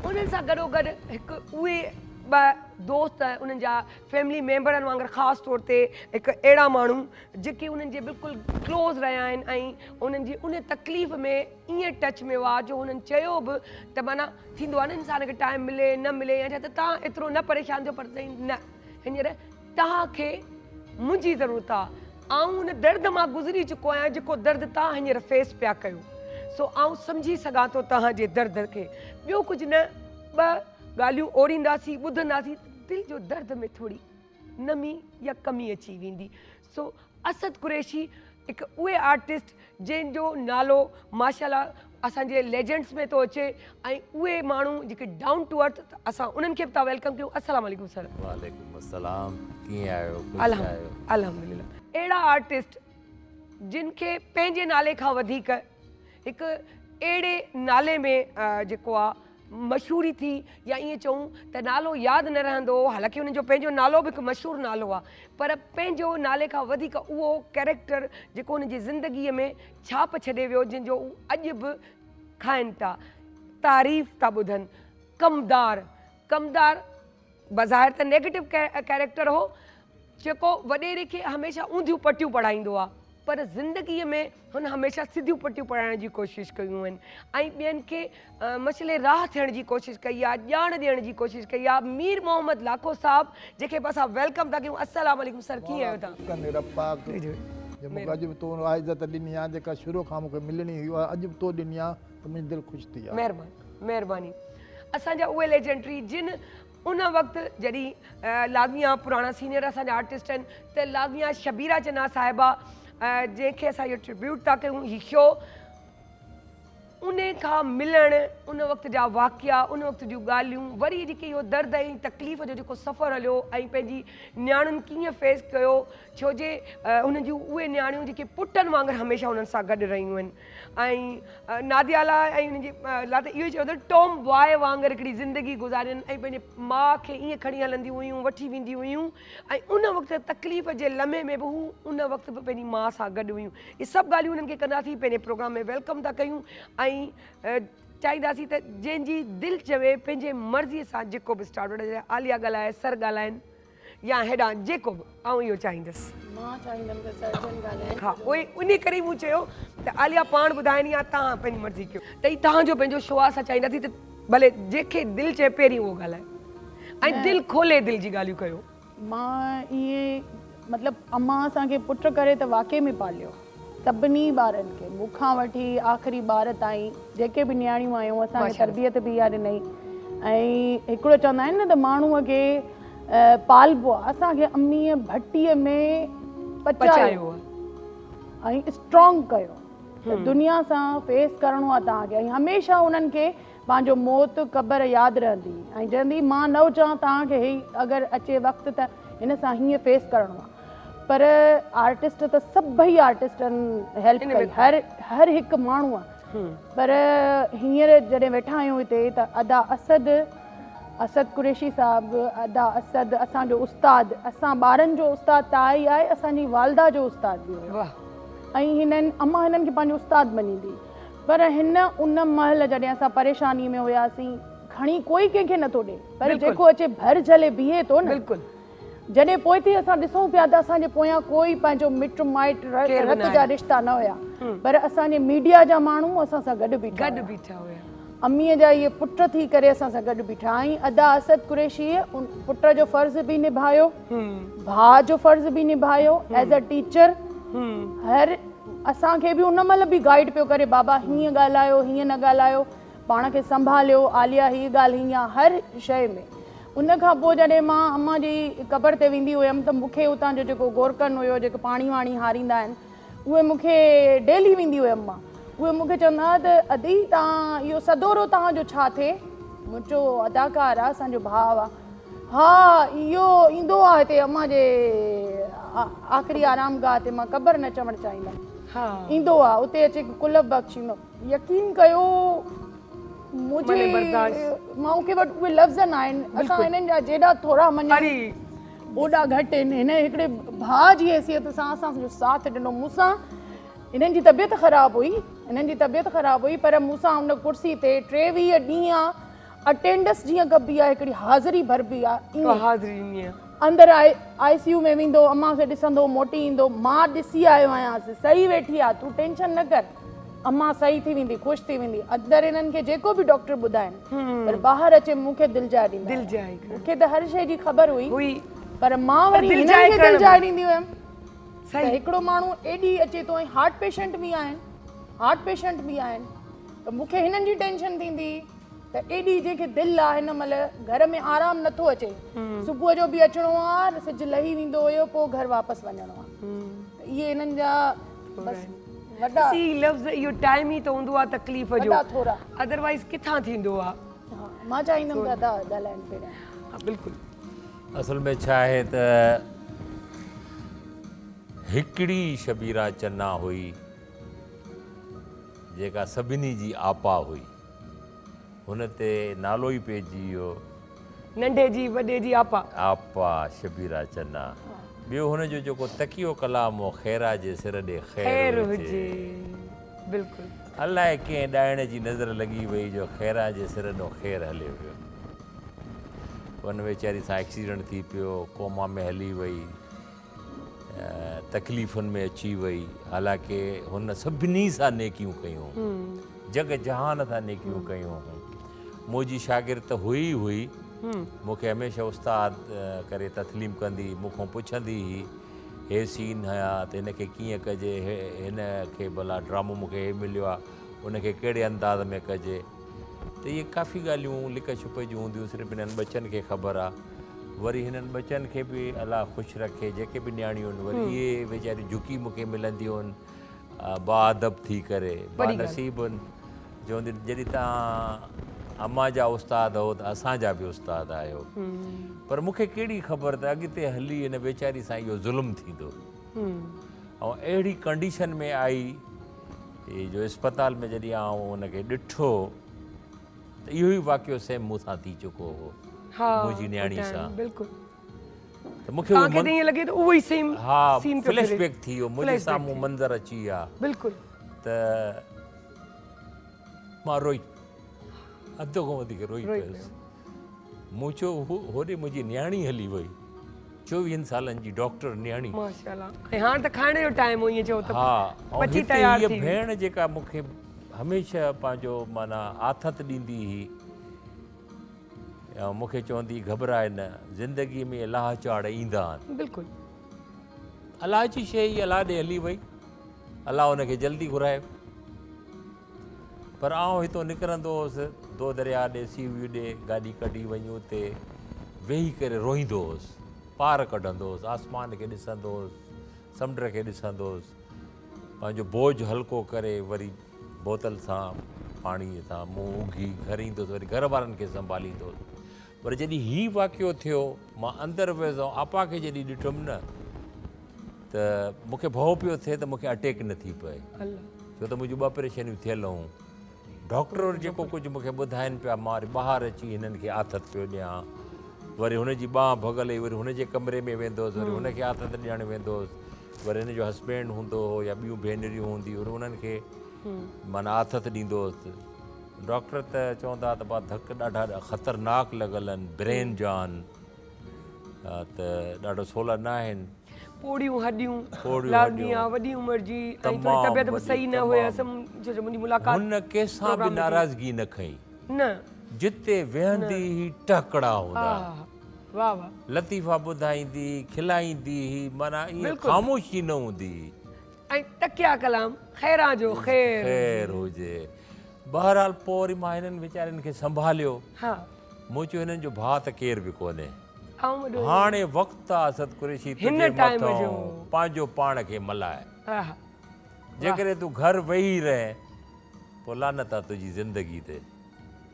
उन्हनि सां गॾोगॾु हिकु उहे ॿ दोस्त, उन्हनि जा फैमिली मेंबरनि वांगुरु ख़ासि तौर ते हिकु अहिड़ा माण्हू जेके उन्हनि जे बिल्कुलु क्लोज़ रहिया आहिनि ऐं उन्हनि जी उन तकलीफ़ में ईअं टच में हुआ जो हुननि चयो बि त माना थींदो आहे न इंसान खे टाइम मिले न मिले या छा, त तव्हां एतिरो न परेशान थियो, पर चई न हींअर तव्हांखे मुंहिंजी ज़रूरत आहे। आउं उन दर्द मां गुज़री चुको आहियां जेको दर्द तव्हां हींअर फेस पिया कयो। सो आउं सम्झी सघां थो तव्हांजे दर्द खे। ॿियो कुझु न, ॿ ॻाल्हियूं ओड़ींदासीं, ॿुधंदासीं, दिलि जो दर्द में थोरी नमी या कमी अची वेंदी। सो असद कुरैशी हिकु उहे आर्टिस्ट जंहिंजो नालो माशाल्लाह असांजे लेजेंड्स में थो अचे ऐं उहे माण्हू जेके डाउन टू अर्थ, असां उन्हनि खे बि था वेलकम कयूं। अस्सलाम वालेकुम सर। वालेकुम अस्सलाम। कीअं आहियो? अल्हम्दुलिल्लाह। अहिड़ा आर्टिस्ट जिन खे पंहिंजे नाले खां वधीक हिकु अहिड़े नाले में जेको आहे मशहूरी थी, या ईअं चऊं त नालो यादि न रहंदो, हालांकि हुननि जो पंहिंजो नालो बि हिकु मशहूरु नालो आहे, पर पंहिंजो नाले खां वधीक उहो कैरेक्टर जेको हुनजी ज़िंदगीअ में छाप छॾे वियो, जंहिंजो अॼु बि खाइनि था, तारीफ़ था ॿुधनि। कमदार। कमदार बज़ाहिर त नेगेटिव कैरेक्टर हो जेको वॾेरे खे हमेशह ऊंधियूं पटियूं पढ़ाईंदो आहे, पर ज़िंदगीअ में हुन हमेशह सिधियूं पटियूं पढ़ाइण जी कोशिशि कयूं आहिनि ऐं ॿियनि खे मसइले राह थियण जी कोशिशि कई आहे, ॼाण ॾियण जी कोशिशि कई आहे। मीर मोहम्मद लाखो साहब, जंहिंखे बि असां वेलकम था कयूं। अस्सलाम वालेकुम सर, कीअं आहियो तव्हां? मूंखे अॼु बि तो इज़त ॾिनी आहे जेका शुरू खां मूंखे मिलणी हुई, अॼु बि तो ॾिनी आहे त मुंहिंजी दिलि ख़ुशि थी आहे। महिरबानी महिरबानी। असांजा उहे लेजेंडरी जिन उन वक़्तु जॾहिं लाज़मिया पुराणा सीनियर असांजा आर्टिस्ट आहिनि, त लाज़मिया शबीरा चन्ना साहिबा जंहिंखे असां इहो ट्रिब्यूट था कयूं, हीउ शो उन खां मिलणु, उन वक़्त जा वाक़िया, उन वक़्त जूं ॻाल्हियूं, वरी जेके इहो दर्द ऐं तकलीफ़ जो जेको सफ़रु हलियो ऐं पंहिंजी नियाणियुनि कीअं फेस कयो, छो जे हुननि जूं उहे नियाणियूं जेके पुटनि वांगुरु हमेशह हुननि सां गॾु रहियूं आहिनि। ऐं नादिया लाइ ऐं हुनजी लाइ त इहो ई चयो त टॉम बॉय वांगुरु हिकिड़ी ज़िंदगी गुज़ारियनि ऐं पंहिंजे माउ खे ईअं खणी हलंदियूं हुयूं, वठी वेंदियूं हुयूं ऐं उन वक़्तु तकलीफ़ जे लम्हे में बि हू उन वक़्तु बि पंहिंजी माउ सां गॾु हुयूं। इहे सभु ॻाल्हियूं उन्हनि खे कंदासीं, पंहिंजे प्रोग्राम में वेलकम था कयूं ऐं चाहींदासीं त जंहिंजी दिलि चवे पंहिंजे मर्ज़ीअ सां जेको बि स्टार्ट वठे, आलिया ॻाल्हाए, सर ॻाल्हाइनि या हेॾां जेको बि, आउं इहो चाहींदसि। मां चाहींदमि त सर्जन ॻाल्हाइनि। हा, उहे उन करे मूं चयो त आलिया पाण ॿुधाइणी आहे, तव्हां पंहिंजी मर्ज़ी कयो। त हीउ तव्हांजो पंहिंजो शो आहे, असां चाहींदासीं त भले जंहिंखे दिलि चए पहिरीं उहो ॻाल्हाए ऐं दिलि खोले दिलि जी ॻाल्हियूं कयो। मां इहे मतिलबु अम्मा असांखे पुट करे त वाक़ई में पालियो, सभिनी ॿारनि खे, मूंखां वठी आख़िरी ॿार ताईं जेके बि नियाणियूं आहियूं, असांखे तरबियत बि इहा ॾिनई। ऐं हिकिड़ो चवंदा आहिनि न त माण्हूअ खे पालबो आहे, असांखे अम्मीअ भट्टीअ में पचायो ऐं स्ट्रॉन्ग कयो। दुनिया सां फेस करिणो आहे तव्हांखे ऐं हमेशह उन्हनि खे पंहिंजो मौत क़बर यादि रहंदी ऐं चवंदी मां न हुजां तव्हांखे ही अगरि अचे वक़्तु त हिन सां हीअं फेस करिणो आहे। पर आर्टिस्ट त सभई आर्टिस्टनि हेल्प कई, हर हिकु माण्हू आहे। पर हींअर जॾहिं वेठा आहियूं हिते त अदा असद कुरैशी साहिबु, अदा असद असांजो उस्तादु, असां ॿारनि जो उस्तादु त आहे ई आहे, असांजी वालदा जो उस्तादु बि हुयो ऐं हिननि अम्मा हिननि खे पंहिंजो उस्तादु मञींदी। पर हिन उन महिल जॾहिं असां परेशानी में हुयासीं, खणी कोई कंहिंखे नथो ॾे, पर जेको अचे भर झले बीहे थो न, जॾहिं पोइ ते असां ॾिसूं पिया त असांजे पोयां कोई पंहिंजो मिट माइट रत जा रिश्ता न हुया, पर असांजे मीडिया जा माण्हू असां सां गॾु बीठा हुया। अम्मीअ जा इहे पुट थी करे असां सां गॾु बीठा ऐं अदा असद कुरैशीअ पुट जो फर्ज़ बि निभायो, भाउ जो फर्ज़ बि निभायो एज़ अ टीचर। हर असांखे बि उन महिल बि गाइड पियो करे, बाबा हीअं ॻाल्हायो, हीअं न ॻाल्हायो, पाण खे संभालियो, आलिया हीअ ॻाल्हि हीअं, हर शइ में। उन खां पोइ जॾहिं मां अम्मा जी क़बर ते वेंदी हुयमि त मूंखे उतां जो जेको गोरकन हुयो, जेको पाणी वाणी हारींदा आहिनि, उहे मूंखे डेली वेंदी हुयमि मां, उहे मूंखे चवंदा त अदी तव्हां इहो सदोरो तव्हांजो छा थिए, मुंहिंजो अदाकार आहे, असांजो भाउ आहे, हाँ इहो ईंदो आहे हिते अम्मा जे आख़िरी आराम गाह ते, मां क़बर न चवणु चाहींदमि, हाँ ईंदो आहे उते अचे कुलब बख़्शींदो। यकीन कयो मने बर्दाश्त। मूंखे वटि उहे लफ़्ज़ न आहिनि, असां हिननि जा जेॾा थोरा मञा अरे ओॾा घटि आहिनि। हिन हिकिड़े भाउ जी हैसियत सां असांजो साथ ॾिनो। मूंसां हिननि जी तबियत ख़राबु हुई, पर मूंसां हुन कुर्सी ते 23 ॾींहं अटेंडेंस जीअं कबी आहे, हिकिड़ी हाज़िरी भरबी आहे, तो हाज़िरी नहीं है। अंदरि ICU में वेंदो, अम्मा खे ॾिसंदो, मोटी ईंदो, मां ॾिसी आयो आहियां, सही वेठी आहे, तूं टेंशन न कर, अम्मा सही थी वेंदी, ख़ुशि थी वेंदी। अंदरि हिननि खे जेको बि डॉक्टर ॿुधाइनि, पर ॿाहिरि अचे मूंखे दिलि जाए ॾींदा। दिल जाए मूंखे त हर शइ जी ख़बर हुई, हुई पर मां वरी दिलि हिननि जाए खे करण दिलि जाए ॾींदी हुयमि। त सही हिकिड़ो माण्हू एॾी अचे थो, ऐं हार्ट पेशेंट बि आहिनि, त मूंखे हिननि जी टेंशन थींदी त एॾी जेके दिलि आहे हिन महिल घर में आराम नथो अचे, सुबुह जो बि अचिणो आहे, सिजु लही वेंदो हुयो, पोइ घर वापसि वञिणो आहे। त इहे हिननि जा बसि वॾा सी लफ़्ज़ इहो टाइम ई त हूंदो आहे तकलीफ़ जो, वॾा थोरा। अदरवाइज़ किथां थींदो आहे। हा, मां चाहींदमि दादा ॻाल्हाइनि पहिरियां। हाँ बिल्कुलु। असल में छा आहे त हिकिड़ी शबीरा चन्ना हुई जेका सभिनी जी आपा हुई, हुन ते नालो ई पइजी वियो नंढे जी वॾे जी आपा। आपा शबीरा चन्ना। ॿियो हुनजो जेको तकियो कलाम हो, ख़ैरा जे सिर ॾे ख़ैर ख़ैर हुजे, हुजे। बिल्कुलु। अलाए कंहिं ॾाइण जी नज़र लॻी वई जो ख़ैरा जे सिर ॾो ख़ैर हले वियो, हुन वीचारी सां एक्सीडेंट थी पियो, कोमा में हली वई, तकलीफ़ुनि में अची वई। हालांकि हुन सभिनी सां नेकियूं कयूं, जग जहान सां नेकियूं कयूं। मुंहिंजी शागिर्द हुई, मूंखे हमेशह उस्ताद करे तस्लीम कंदी, मूंखां पुछंदी हुई हे सीन हुया त हिनखे कीअं कजे, हिन खे भला ड्रामो मूंखे हे मिलियो आहे, उनखे कहिड़े अंदाज़ में कजे। त इहे काफ़ी ॻाल्हियूं लिक छुप जूं हूंदियूं, सिर्फ़ु हिननि बचनि खे ख़बर आहे। वरी हिननि बचनि खे बि अलाह ख़ुशि रखे, जेके बि नियाणियूं आहिनि, वरी इहे वीचारियूं झुकी मूंखे मिलंदियूं आहिनि बाअदब थी करे, बानसीब आहिनि। चवंदी जॾहिं तव्हां अम्मा जा उस्ताद हो त असांजा बि उस्ताद आहियो, पर मूंखे कहिड़ी ख़बर त अॻिते हली हिन वीचारी सां इहो ज़ुल्म थींदो। ऐं अहिड़ी कंडीशन में आई जो इस्पताल में जॾहिं आउं हुनखे ॾिठो त इहो ई वाक़ियो सेम मूंसां थी चुको हो, मुंहिंजी नियाणी सां। बिल्कुलु। त मूंखे तव्हांखे त ईअं लॻे त उहो ई सेम सीन पियो फ्लैशबैक थी वियो, मुंहिंजे साम्हूं मंज़र अची विया। बिल्कुलु। त मां रोई, अधु खां वधीक रोई पियुसि। मूं चयो होॾे मुंहिंजी नियाणी हली वई, 24 सालनि जी डॉक्टर नियाणी। माशाअल्लाह। ऐं हाणे त खाइण जो टाइम हो, ईअं चओ त हा, पची तयार हीअ थी भेण जेका मूंखे हमेशह पंहिंजो माना आथत ॾींदी हुई, ऐं मूंखे चवंदी घबराए न, ज़िंदगी में अलाह चाड़ ईंदा आहिनि। बिल्कुलु। अलाह जी शइ ई अलाह ॾे हली वई, अलाह हुनखे जल्दी घुरायो। पर आउं हितां निकिरंदो हुउसि, दो दरिया ॾे, सीवी ॾे गाॾी कढी वञूं, उते वेही करे रोईंदो हुउसि, पार कढंदो हुउसि, आसमान खे ॾिसंदो हुउसि, समुंड खे ॾिसंदो हुउसि, पंहिंजो बोझ हल्को करे वरी बोतल सां पाणीअ सां मुंहुं उघी घर ईंदो हुउसि, वरी घर वारनि खे संभालींदो हुउसि। पर जॾहिं हीउ वाक़ियो थियो, मां अंदरि वियुसि, ऐं आपा खे जॾहिं ॾिठुमि न त मूंखे भउ पियो थिए त मूंखे अटैक न थी पए, छो त मुंहिंजूं 2 परेशानियूं थियल हुयूं। डॉक्टर जेको कुझु मूंखे ॿुधाइनि पिया, मां वरी ॿाहिरि अची हिननि खे आथत पियो ॾियां, वरी हुनजी ॿांह भॻल हुई, वरी हुनजे कमरे में वेंदो हुउसि, वरी हुनखे आथत ॾियणु वेंदो हुउसि, वरी हिनजो हस्बैंड हूंदो हुओ या ॿियूं भेनरियूं हूंदियूं, वरी उन्हनि खे माना आथत ॾींदो हुउसि। डॉक्टर त चवंदा त भाउ धक ॾाढा ख़तरनाक लॻल आहिनि, ब्रेन जा आहिनि, त ॾाढो सवला न आहिनि। पोड़ियूं हॾियूं लाॾी आहे, वॾी उमिरि जी, ऐं थोरी तबियत बि सही न हुयसि, मुंहिंजी मुलाक़ात हुन कंहिंसां बि नाराज़गी न खई न, जिते वेहंदी ही टकड़ा हूंदा, वाह वाह, लतीफ़ा ॿुधाईंदी, खिलाईंदी, माना ईअं ख़ामोशी न हूंदी, ऐं तकिया कलाम ख़ैरा जो ख़ैर हुजे। बहरहाल पोइ वरी मां हिननि वीचारनि खे संभालियो। मूं चयो हिननि जो भाउ त केर बि कोन्हे, हाणे वक़्तु आहे असद कुरैशी तुंहिंजे मथां पंहिंजो पाण खे मल्हाए, जेकॾहिं तूं घर वेही रहे पोइ लानत आहे तुंहिंजी ज़िंदगी ते।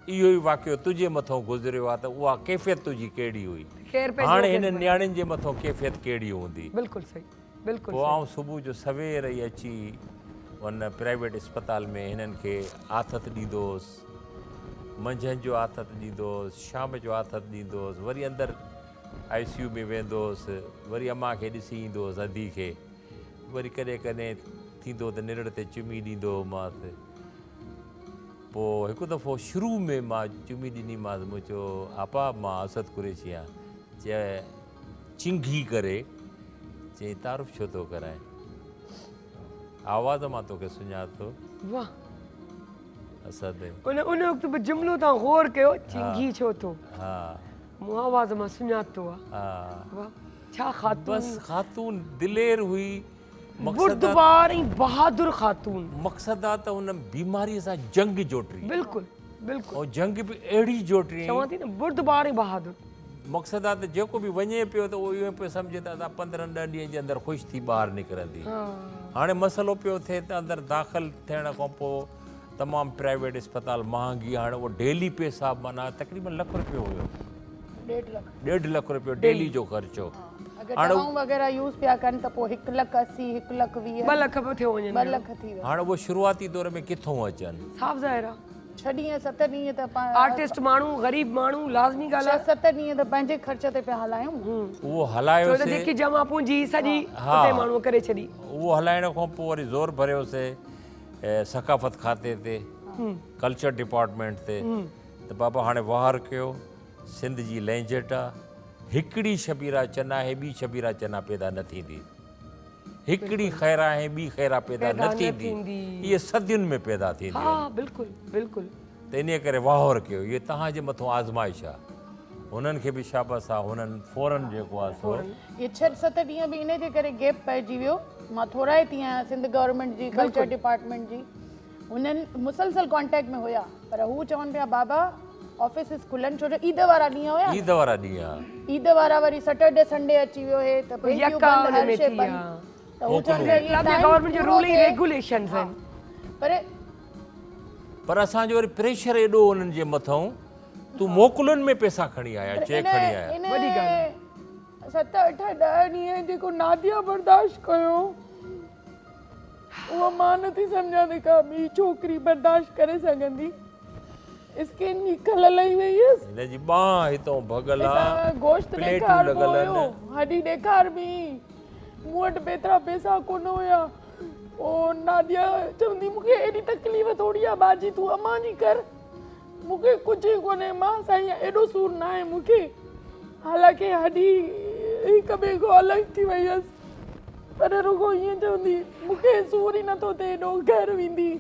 इहो ई वाक़ियो तुंहिंजे मथां गुज़रियो आहे त उहा कैफ़ियत तुंहिंजी कहिड़ी हुई, ख़ैर पे हाणे हिन नियाणियुनि जे मथां कैफ़ियत कहिड़ी हूंदी। बिल्कुलु सही, बिल्कुलु पोइ आउं सुबुह जो सवेर ई अची उन प्राइवेट अस्पताल में हिननि खे आथत ॾींदोसि, मंझंदि जो आथत ॾींदोसि, शाम जो आथत ॾींदोसि, वरी अंदरि ICU में वेंदोसि, वरी अम्मा खे ॾिसी ईंदोसि अधी खे, वरी कॾहिं कॾहिं थींदो त निरड़ ते चुमी ॾींदो हुअमांसि। पोइ हिकु दफ़ो शुरू में मां चुमी ॾिनीमांसि, मूं चयो आपा मां असद कुरैशी आहियां, चए चिंगी करे चई तारुफ़ छो थो कराए, आवाज़ मां तोखे सुञातो। वाह, असद उन वक़्तु बि जुमिलो तव्हां गौर कयो, चिंगी छो थो, हा मूं आवाज़ मां सुञातो आहे। हा वाह, छा ख़ातून, बस ख़ातून दिलेर हुई, बुर्दबार ऐं बहादुर ख़ातून। मक़सद आहे त हुन बीमारीअ सां जंग जोटी, बिल्कुलु बिल्कुलु, ऐं जंग बि अहिड़ी जोटी, चवां थी न बुर्दबार ऐं बहादुर। मक़सद आहे त जेको बि वञे पियो त उहो इहो पियो सम्झे त असां 15-10 ॾींहं जे अंदरि ख़ुशि थी ॿाहिरि निकिरंदी। हाणे मसइलो पियो थिए त अंदरि दाख़िल थियण खां पोइ तमामु प्राइवेट अस्पताल महांगी, हाणे उहो डेली पेशाब माना तक़रीबन ₹1,00,000 हुयो, 1.5 लख रुपयो डेली जो ख़र्चो। अगर दवाऊं वगैरह यूज़ पिया कनि त पोइ 1,80,000 1,20,000 2 लख पियो थियो वञनि, 2 लख थी विया। हाणे उहो शुरूआती दौर में किथों अचनि, साफ़ ज़ाहिर आहे। 6 ॾींहं 7 ॾींहं त आर्टिस्ट माण्हू, ग़रीब माण्हू, लाज़मी ॻाल्हि आहे। 7 ॾींहं त पंहिंजे ख़र्च ते पिया हलायूं। उहो छो त हलायोसीं, जेकी जमा पूंजी सॼी उते माण्हू करे छॾी। उहो हलाइण खां पोइ वरी ज़ोर भरियोसीं सक़ाफ़त खाते ते, कल्चर डिपार्टमेंट ते, त बाबा हाणे वार कयो, सिंध जी लैंजट आहे, हिकिड़ी शबीरा चना आहे, ॿी शबीरा चना पैदा न थींदी, हिकिड़ी ख़ैरा आहे, ॿी ख़ैरा पैदा न थींदी, इहे सदियुनि में पैदा थींदी। हा बिल्कुलु बिल्कुलु, त इन करे वाहौर कयो, इहे तव्हांजे मथां आज़माइश आहे। हुननि खे बि शाबाश आहे, हुननि फ़ौरन जेको आहे सो ये 6-7 ॾींहं बि इन जे करे गैप पइजी वियो। मां थोरा ई थी आहियां सिंध गवर्नमेंट जी कल्चर डिपार्टमेंट जी, हुननि मुसलसल कॉन्टेक्ट में हुया, पर हू चवनि पिया बाबा ऑफिसिस खुलनि, छो जो ईद वारा ॾींहं हुया, ईद वारा ॾींहं, ईद वारा वरी सैटरडे संडे अची वियो हे त बेकियूं बंदि, हर शइ बंदि, त हू चवनि पिया इहे टाइम गवर्नमेंट जो रूल ऐं रेगुलेशंस आहिनि। पर असांजो वरी प्रेशर एॾो हुननि जे मथां, तूं मोकलुनि में पैसा खणी आया, चेक खणी आया। 7-8 10 ॾींहं जेको नादिया बर्दाश्त कयो, उहा मां नथी सम्झां त का ॿी छोकिरी बर्दाश्त करे सघंदी। स्किन जी खल लही वई हुयसि, हिनजी बांह हितां भगल आहे, गोश्त प्लेटूं ॾेखार लॻल हुयो, आहिनि, हॾी ॾेखार बि, मूं वटि एतिरा पैसा कोन हुया। पोइ नादिया चवंदी मूंखे एॾी तकलीफ़ थोरी आहे बाजी, तूं अम्मा जी कर, मूंखे कुझु ई कोन्हे, मां साईं एॾो सूर न आहे मूंखे, हालांकि हॾी हिक ॿिए खां अलॻि थी वई हुयसि, पर रुगो ईअं चवंदी मूंखे सूर ई नथो थिए, एॾो घर वेंदी,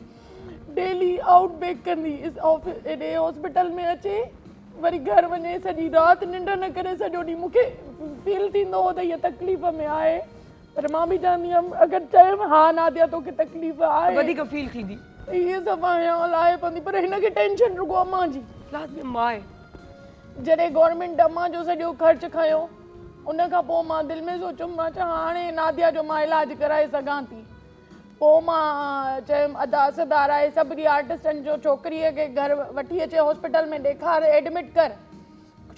डेली आउट बेक कंदी, एॾे हॉस्पिटल में अचे वरी घर वञे, सॼी राति निंड न करे सॼो ॾींहुं, मूंखे फील थींदो हो त हीअ तकलीफ़ में आहे, पर मां बि चवंदी हुयमि अगरि चयमि हा नादिया तोखे तकलीफ़ आहे, वधीक फील थींदी, इहे सभु लाहे पवंदी, पर हिनखे टेंशन रुगो अम्मा जी, लाज़मी मां आहे। जॾहिं गवर्नमेंट अम्मा जो सॼो ख़र्च खयो, उन खां पोइ मां दिलि में सोचियुमि, मां चयो हाणे नादिया जो मां इलाजु कराए सघां थी। पोइ मां चयुमि अदासदार आहे, सभिनी आर्टिस्टनि जो छोकिरीअ खे घर वठी अचे हॉस्पिटल में ॾेखार, एडमिट कर,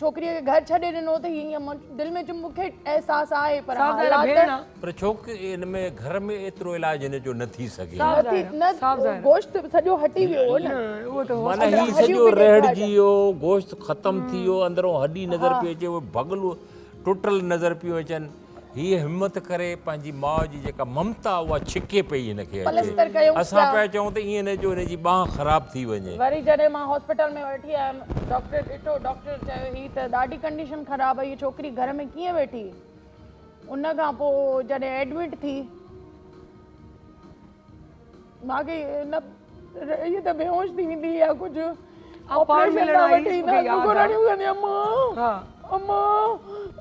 छोकिरीअ खे घर छॾे ॾिनो त हीअं दिलि में चयुमि मूंखे अहसासु आहे, पर पर छोकिरी हिन में घर में एतिरो इलाजु हिन जो न थी सघे, गोश्त सॼो हटी वियो हो न, माना ही सॼो रहड़जी वियो, गोश्त ख़तम थी वियो, अंदरों हॾी नज़र पई अचे, उहे भगलू टुटल नज़र पियूं अचनि, हीअ हिम्मत करे पंहिंजी माउ जी जेका ममता उहा छिके पई हिनखे अचे, असां पिया चऊं त ईअं न जो हिनजी बांह ख़राबु थी वञे। वरी जॾहिं मां हॉस्पिटल में वठी आयमि, डॉक्टर ॾिठो, डॉक्टर चयो हीअ त ॾाढी कंडीशन ख़राबु आहे, हीअ छोकिरी घर में कीअं वेठी, उन खां पोइ जॾहिं एडमिट थी, मूंखे न इहे त बेहोश थी वेंदी या कुझु, ऑपरेशन न वठी अम्मा,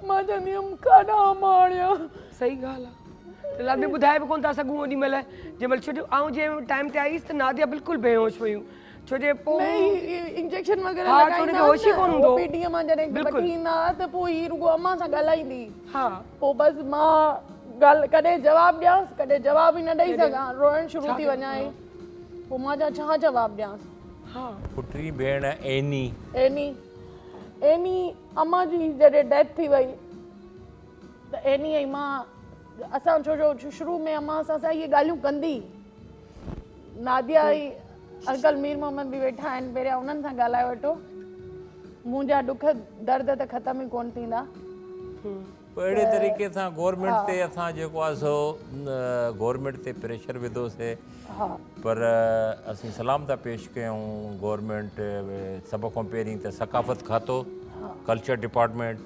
मां चवंदी हुयमि काॾां अम्मा आणियां, सही ॻाल्हि आहे, लाज़मी ॿुधाए बि कोन था सघूं ओॾी महिल, जंहिं महिल छो जो आउं जंहिं टाइम ते आईसि त नादिया बिल्कुलु बेहोश हुयूं, छो जे पोइ इंजेक्शन वग़ैरह लॻाईंदा होश ई कोन हूंदो, ओपीडीअ मां जॾहिं वठी ईंदा त पोइ हीअ रुगो अम्मा सां ॻाल्हाईंदी, हा, पोइ बसि मां ॻाल्हि कॾहिं जवाबु ॾियांसि, कॾहिं जवाबु ई न ॾेई सघां, रोइणु शुरू थी वञा, पोइ मां छा जवाबु ॾियांसि, हा पुटी भेण एनी एनी अम्मा जी जॾहिं डेथ थी वई त एनी ऐं मां असां छो शुरू में अम्मा सां इहे ॻाल्हियूं कंदी नादिया ई अंकल मीर मोहम्मद बि वेठा आहिनि पहिरियां उन्हनि सां ॻाल्हाए वठो मुंहिंजा ॾुख दर्द त ख़तम ई कोन थींदा अहिड़े तरीक़े सां गवर्नमेंट ते असां जेको आहे सो गवर्नमेंट ते प्रेशर विधोसीं पर असीं सलाम था पेश कयूं गवर्नमेंट सभ खां पहिरीं त सकाफ़त खातो कल्चर डिपार्टमेंट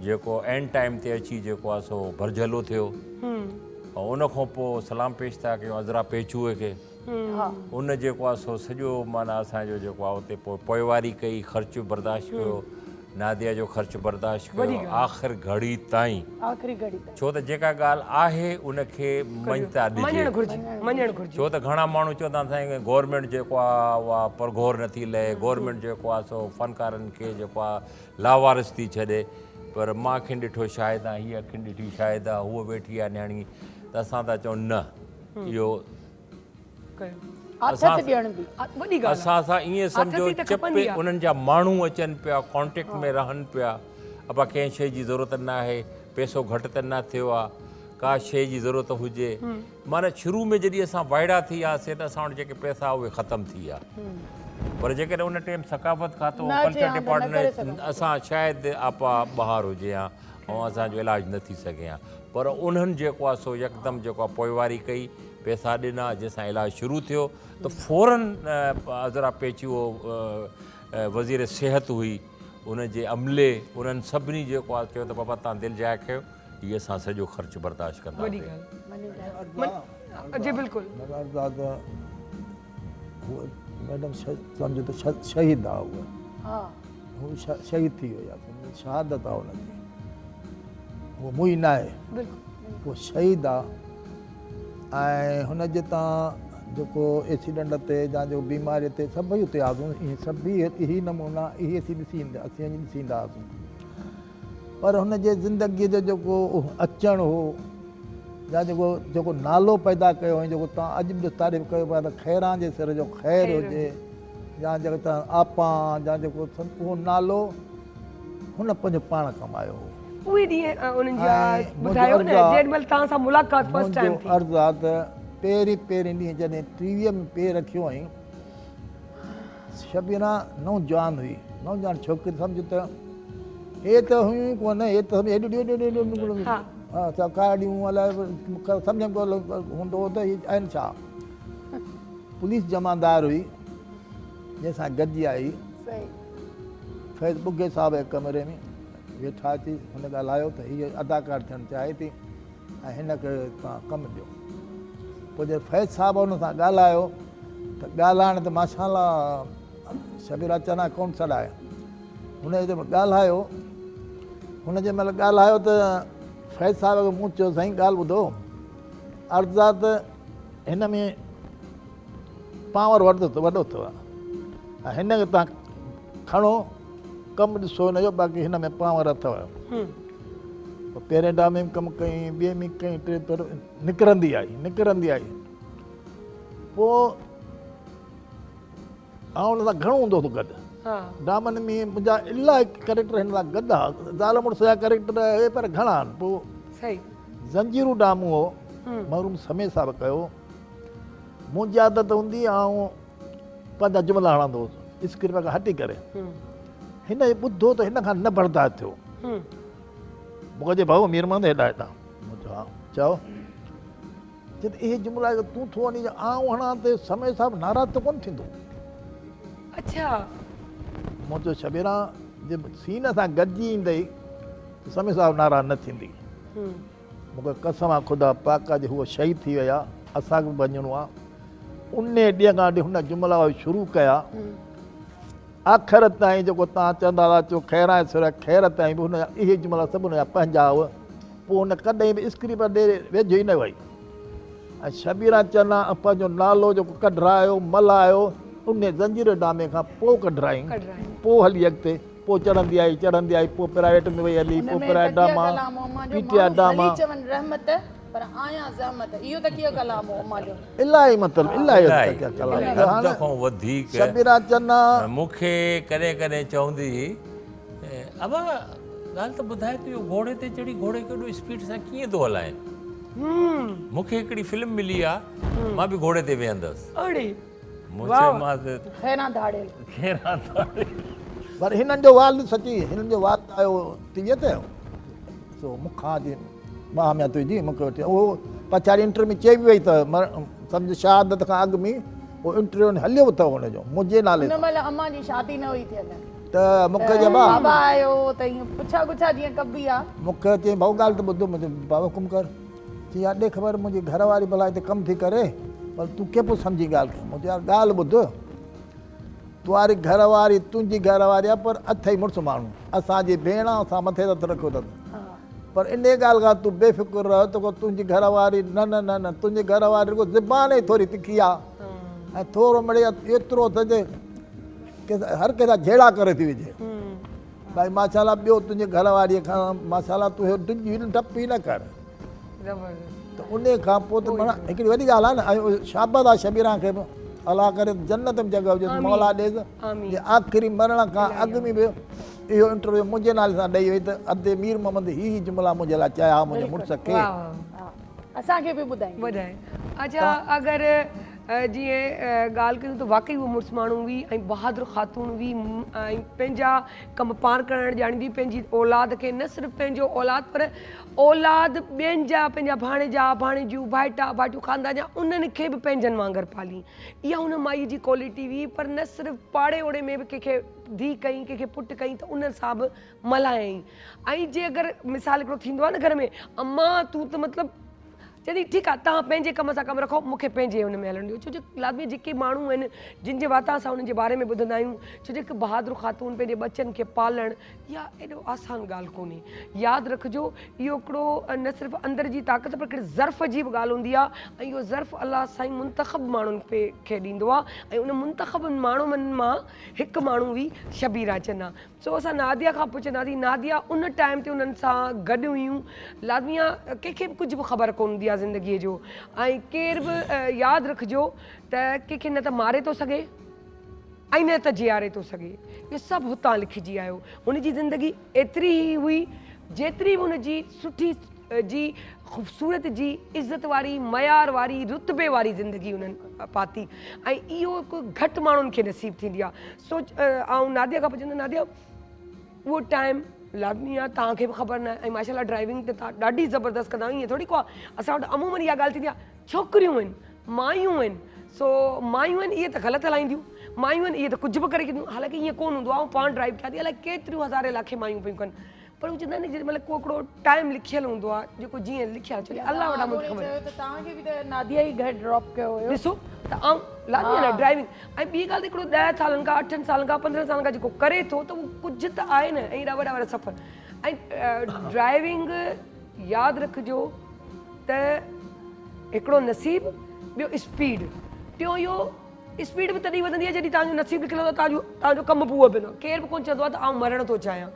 जेको एंड टाइम ते अची जेको आहे सो भरझलो थियो ऐं उन खां पोइ सलाम पेश था कयूं अज़रा पेचूअ खे उन जेको आहे सो सॼो माना असांजो जेको आहे उते पोइ पोइवारी कई ख़र्चु बर्दाश्त कयो नादिया जो ख़र्चु बर्दाश्त कयो आख़िर घड़ी ताईं छो त जेका ॻाल्हि आहे उनखे मञता ॾिजे छो त घणा माण्हू चवंदा साईं गवर्नमेंट जेको आहे उहा परघोर नथी लहे गवर्नमेंट जेको आहे सो फनकारनि खे जेको आहे लावारिस थी छॾे पर मां अखियुनि ॾिठो शायदि आहे हीअ अखियुनि ॾिठी शायदि आहे हूअ वेठी आहे न्याणी त असां था चऊं न इहो असां सां ईअं सम्झो चिपे उन्हनि जा माण्हू अचनि पिया कॉन्टेक्ट में रहनि पिया अबा कंहिं शइ जी ज़रूरत न आहे पैसो घटि त न थियो आहे का शइ जी ज़रूरत हुजे माना शुरू में जॾहिं असां वाइड़ा थी वियासीं त असां वटि जेके पैसा उहे ख़तमु थी विया पर जेकॾहिं उन टाइम सकाफ़त खातो कल्चर डिपार्टमेंट असां शायदि आपा ॿाहिरि हुजे हा ऐं असांजो इलाजु न थी सघे हा पर उन्हनि जेको आहे सो यकदमि जेको आहे पोइवारी कई पैसा ॾिना जंहिंसां इलाजु शुरू थियो त फ़ौरन अज़रा पेचीअ वज़ीर सिहत हुई उनजे अमले उन्हनि सभिनी जेको आहे चयो त बाबा तव्हां दिलि जाए कयो हीअ असां सॼो ख़र्चु बर्दाश्त कंदा जी बिल्कुलु मैडम सम्झो त शहीद आहे उहा शहीद थी वई आहे शहादत आहे हुनजी उहो मुई न आहे उहो शहीद आहे ऐं हुनजे तव्हां जेको एक्सीडेंट ते या जो बीमारी ते सभई उते आहियूं इहे सभई इहे नमूना इहे असीं ॾिसी ईंदा हुआसीं पर हुनजे ज़िंदगीअ जो जेको अचणु हो या जेको नालो पैदा कयो हुई जेको तव्हां अॼु बि तारीफ़ कयो पिया त ख़ैरां जे सिर जो ख़ैरु हुजे या जेको तव्हां आपा या जेको उहो नालो हुन पंहिंजो पाण कमायो हो उहे ॾींहं उन्हनि जा ॿुधायो न जेॾीमहिल तव्हां सां मुलाक़ात फर्स्ट टाइम थी अर्ज़ु आहे त पहिरीं ॾींहुं जॾहिं टीवीअ में पेर रखियो हुई शबीना नौजवान हुई नौजवान छोकिरी सम्झ त हे त हुयूं कोन हे त हेॾियूं हा काॾियूं अलाए सम्झ में हूंदो त हीअ आहिनि छा पुलिस जमादार हुई जंहिंसां गॾिजी आई फेसबुक जे साहिब जे कमरे में वेठा अची हुन ॻाल्हायो त हीअ अदाकार थियणु चाहे थी ऐं हिनखे तव्हां कमु ॾियो पोइ जॾहिं फैज़ साहिबु हुन सां ॻाल्हायो त ॻाल्हाइण त माशाला शबीरा चना काउंसलर आहे हुन जे ॻाल्हायो हुन जे महिल ॻाल्हायो त फैज़ साहिब खे मूं चयो साईं ॻाल्हि ॿुधो अर्ज़ु आहे त हिन में पावर वॾो अथव ऐं हिन खे तव्हां खणो कमु ॾिसो हिनजो बाक़ी हिन में पावर अथव पहिरें डाम में कमु कई ॿिए में कई टे पर निकिरंदी आई पोइ आउं हुन सां घणो हूंदो हुओ गॾु डामनि में मुंहिंजा इलाही कैरेक्टर हिन सां गॾु आहे ज़ाल मुड़ुस जा कैरेक्टर हे पर घणा आहिनि पोइ ज़ंजीरू डामो हो महरूम समय साहिबु कयो मुंहिंजी आदत हूंदी ऐं पंहिंजा जुमिला हणंदो हुउसि स्क्रीन खां हटी करे हिन ॿुधो त हिन खां न बर्दाश्त थियो मूंखे चए भाऊ मीर मोहम्मद हेॾा हेॾा हा चओ जॾहिं इहे जुमिला तूं थो वञी आऊं हणां त समय साहिबु नाराज़ त कोन थींदो अच्छा मूं चयो शबीरा जे सीन सां गॾिजी ईंदई त समय साहिबु नाराज़ न थींदी मूंखे कसम आहे ख़ुदा पाका जे हूअ शहीद थी विया असांखे बि वञिणो आहे उन ॾींहं खां वठी हुन जुमिला शुरू कया आख़िर ताईं जेको तव्हां चवंदा हुआ चयो ख़ैर आहे सिर ख़ैर ताईं बि हुनजा इहे जुमिला सभु हुनजा पंहिंजा हुआ पोइ हुन कॾहिं बि स्क्रीन ॾे वेझो ई न वई ऐं शबीरा चना पंहिंजो नालो जेको कढरायो मल्हायो उन ज़ंजीर डामे खां पोइ कढराई पोइ हली अॻिते पोइ चढ़ंदी आई पोइ प्राइवेट में वई हली पोइ प्राइवेट ड्रामा पीटीआर ड्रामा पर आया ज़हमत इहो त कीअं कलाम हो अम्मा जो इलाही मतिलबु इलाही इलाही कलाम हद खां वधीक शबीरा चन्ना मूंखे कॾहिं कॾहिं चवंदी हुई, अबा ॻाल्हि त ॿुधाए तूं इहो घोड़े ते चढ़ी घोड़े खे एॾो स्पीड सां कीअं थो हलाए। मूंखे हिकिड़ी फिल्म मिली आहे, मां बि घोड़े ते वेहंदुसि। अड़े खैरा धाड़ेल पर हिननि जो वाल सची, हिननि जो वाल आयो तीअ ते सो मूंखां जी मां में तुंहिंजी मूंखे वठी उहो पछाड़ी इंटरव्यू में चई वई त सम्झ शहादत खां अॻु में उहो इंटरव्यू हलियो अथव हुनजो मुंहिंजे नाले हुन महिल अम्मा जी शादी न हुई थियल त मूंखे जबा बाबा आयो त ईअं पुछा गुछा जीअं कबी आहे मूंखे चई भाऊ ॻाल्हि त ॿुधो मुंहिंजो बाबा हुकुम कर चई यार ॾे ख़बर मुंहिंजी घर वारी भला हिते कमु थी करे पर तूं कीअं पोइ सम्झी ॻाल्हि खे मुंहिंजो यार ॻाल्हि ॿुध तुंहिंजी घर वारी तुंहिंजी घर वारी आहे पर अथई मुड़ुसु माण्हू असांजी भेण असां मथे हथु रखियो अथनि पर इन ॻाल्हि खां तूं बेफ़िक्र रह त को तुंहिंजी घर वारी न न न न तुंहिंजी घर वारी रुगो ज़बान ई थोरी तिखी आहे ऐं थोरो मिड़े एतिरो अथजे की हर कंहिंसां झेड़ा करे थी विझे भाई माशाला ॿियो तुंहिंजे घर वारीअ खां माशाला तूं टपी न कर त उन खां पोइ त माना हिकिड़ी वॾी ॻाल्हि आहे न ऐं शाबत आहे शबीरा खे बि अलाह करे जन्नत में जॻह हुजे मौला ॾेसि आख़िरी मरण खां अॻु में बि इहो इंटरव्यू मुंहिंजे नाले सां ॾेई वई त अधे मीर मोहम्मद ही जुमिला मुंहिंजे लाइ चया मुंहिंजे मुड़ुस खे असांखे बि ॿुधाईं ॿुधाए। अच्छा अगरि जीअं ॻाल्हि कयूं त वाक़ई उहो मुड़ुसु माण्हू हुई ऐं बहादुर ख़ातून हुई ऐं पंहिंजा कम पार करणु ॼाणींदी पंहिंजी औलाद खे न सिर्फ़ु पंहिंजो औलाद पर औलाद ॿियनि जा पंहिंजा भाणेजा भाणेजियूं भाइटा भाइटियूं खानदान जा उन्हनि खे बि पंहिंजनि वांगुरु पाली। इहा उन माईअ जी क्वालिटी हुई पर न सिर्फ़ु पाड़े ओड़े में बि कंहिंखे धीउ कई कंहिंखे पुटु कई त उन सां बि मल्हायईं। ऐं जे अगरि मिसाल हिकिड़ो थींदो आहे न घर में अम्मा तूं त मतिलबु चवंदी ठीकु आहे तव्हां पंहिंजे कम सां कमु रखो मूंखे पंहिंजे हुन में हलणु ॾियो छो जो लाज़मी जेके माण्हू आहिनि जिन जे वाता असां उन्हनि जे बारे में ॿुधंदा आहियूं छो जो हिकु बहादुर ख़ातून पंहिंजे बचनि खे पालणु इहा एॾो आसान ॻाल्हि कोन्हे। यादि रखिजो इहो हिकिड़ो न सिर्फ़ु अंदरि जी ताक़त पर हिकिड़ी ज़र्फ़ जी बि ॻाल्हि हूंदी आहे ऐं इहो ज़र्फ़ अलाह साईं मुंतख़ब माण्हुनि खे ॾींदो आहे ऐं उन मुंतख़ब माण्हुनि मां हिकु माण्हू हुई शबीरा चन्ना। सो असां नादिया खां पुछंदासीं नादिया उन टाइम ते उन्हनि सां गॾु हुयूं लाज़मी आहे कंहिंखे बि कुझु बि ख़बर कोन हूंदी आहे ज़िंदगीअ जो ऐं केर बि यादि रखिजो त कंहिंखे न त मारे थो सघे ऐं न त जीआरे थो सघे इहो सभु हुतां लिखिजी आयो। हुनजी ज़िंदगी एतिरी ई हुई जेतिरी बि हुनजी सुठी जी ख़ूबसूरत जी इज़त वारी मयार वारी रुतबे वारी ज़िंदगी उन्हनि पाती ऐं इहो हिकु घटि माण्हुनि खे नसीबु थींदी आहे। सोच ऐं नादिया खां पुछंदा नादिया उहो टाइम लाज़मी आहे तव्हांखे बि ख़बर न आहे ऐं माशाल्लाह ड्राइविंग त तव्हां ॾाढी ज़बरदस्त कंदा आहियो ईअं थोरी को आहे असां वटि अमूमन इहा ॻाल्हि थींदी आहे छोकिरियूं आहिनि मायूं आहिनि सो मायूं आहिनि इहे त ग़लति हलाईंदियूं मायूं आहिनि इहे त कुझु बि करे कंदियूं हालांकि ईअं कोन हूंदो आहे ऐं पाण ड्राइव कयां थी अलाए केतिरियूं हज़ारे लाखे मायूं पियूं कनि पर हू चवंदा आहिनि जेॾी महिल को हिकिड़ो टाइम लिखियलु हूंदो आहे जेको जीअं लिखियलु छो अलाह वॾा मूंखे ख़बर त तव्हांखे बि त नादिया ई घर ड्रॉप कयो हुयो ॾिसो त आउं लाज़मी आहे न ड्राइविंग ऐं ॿी ॻाल्हि त हिकिड़ो 10 सालनि खां 8 सालनि खां 15 सालनि खां जेको करे थो त उहो कुझु त आहे न ऐं एॾा वॾा वॾा सफ़र ऐं ड्राइविंग यादि रखिजो त हिकिड़ो नसीबु ॿियो स्पीड टियों इहो स्पीड बि तॾहिं वधंदी आहे जॾहिं तव्हांजो नसीबु लिखियलु हूंदो तव्हांजो कमु बि उहो बि न केरु बि कोन चवंदो आहे त आउं मरणु थो चाहियां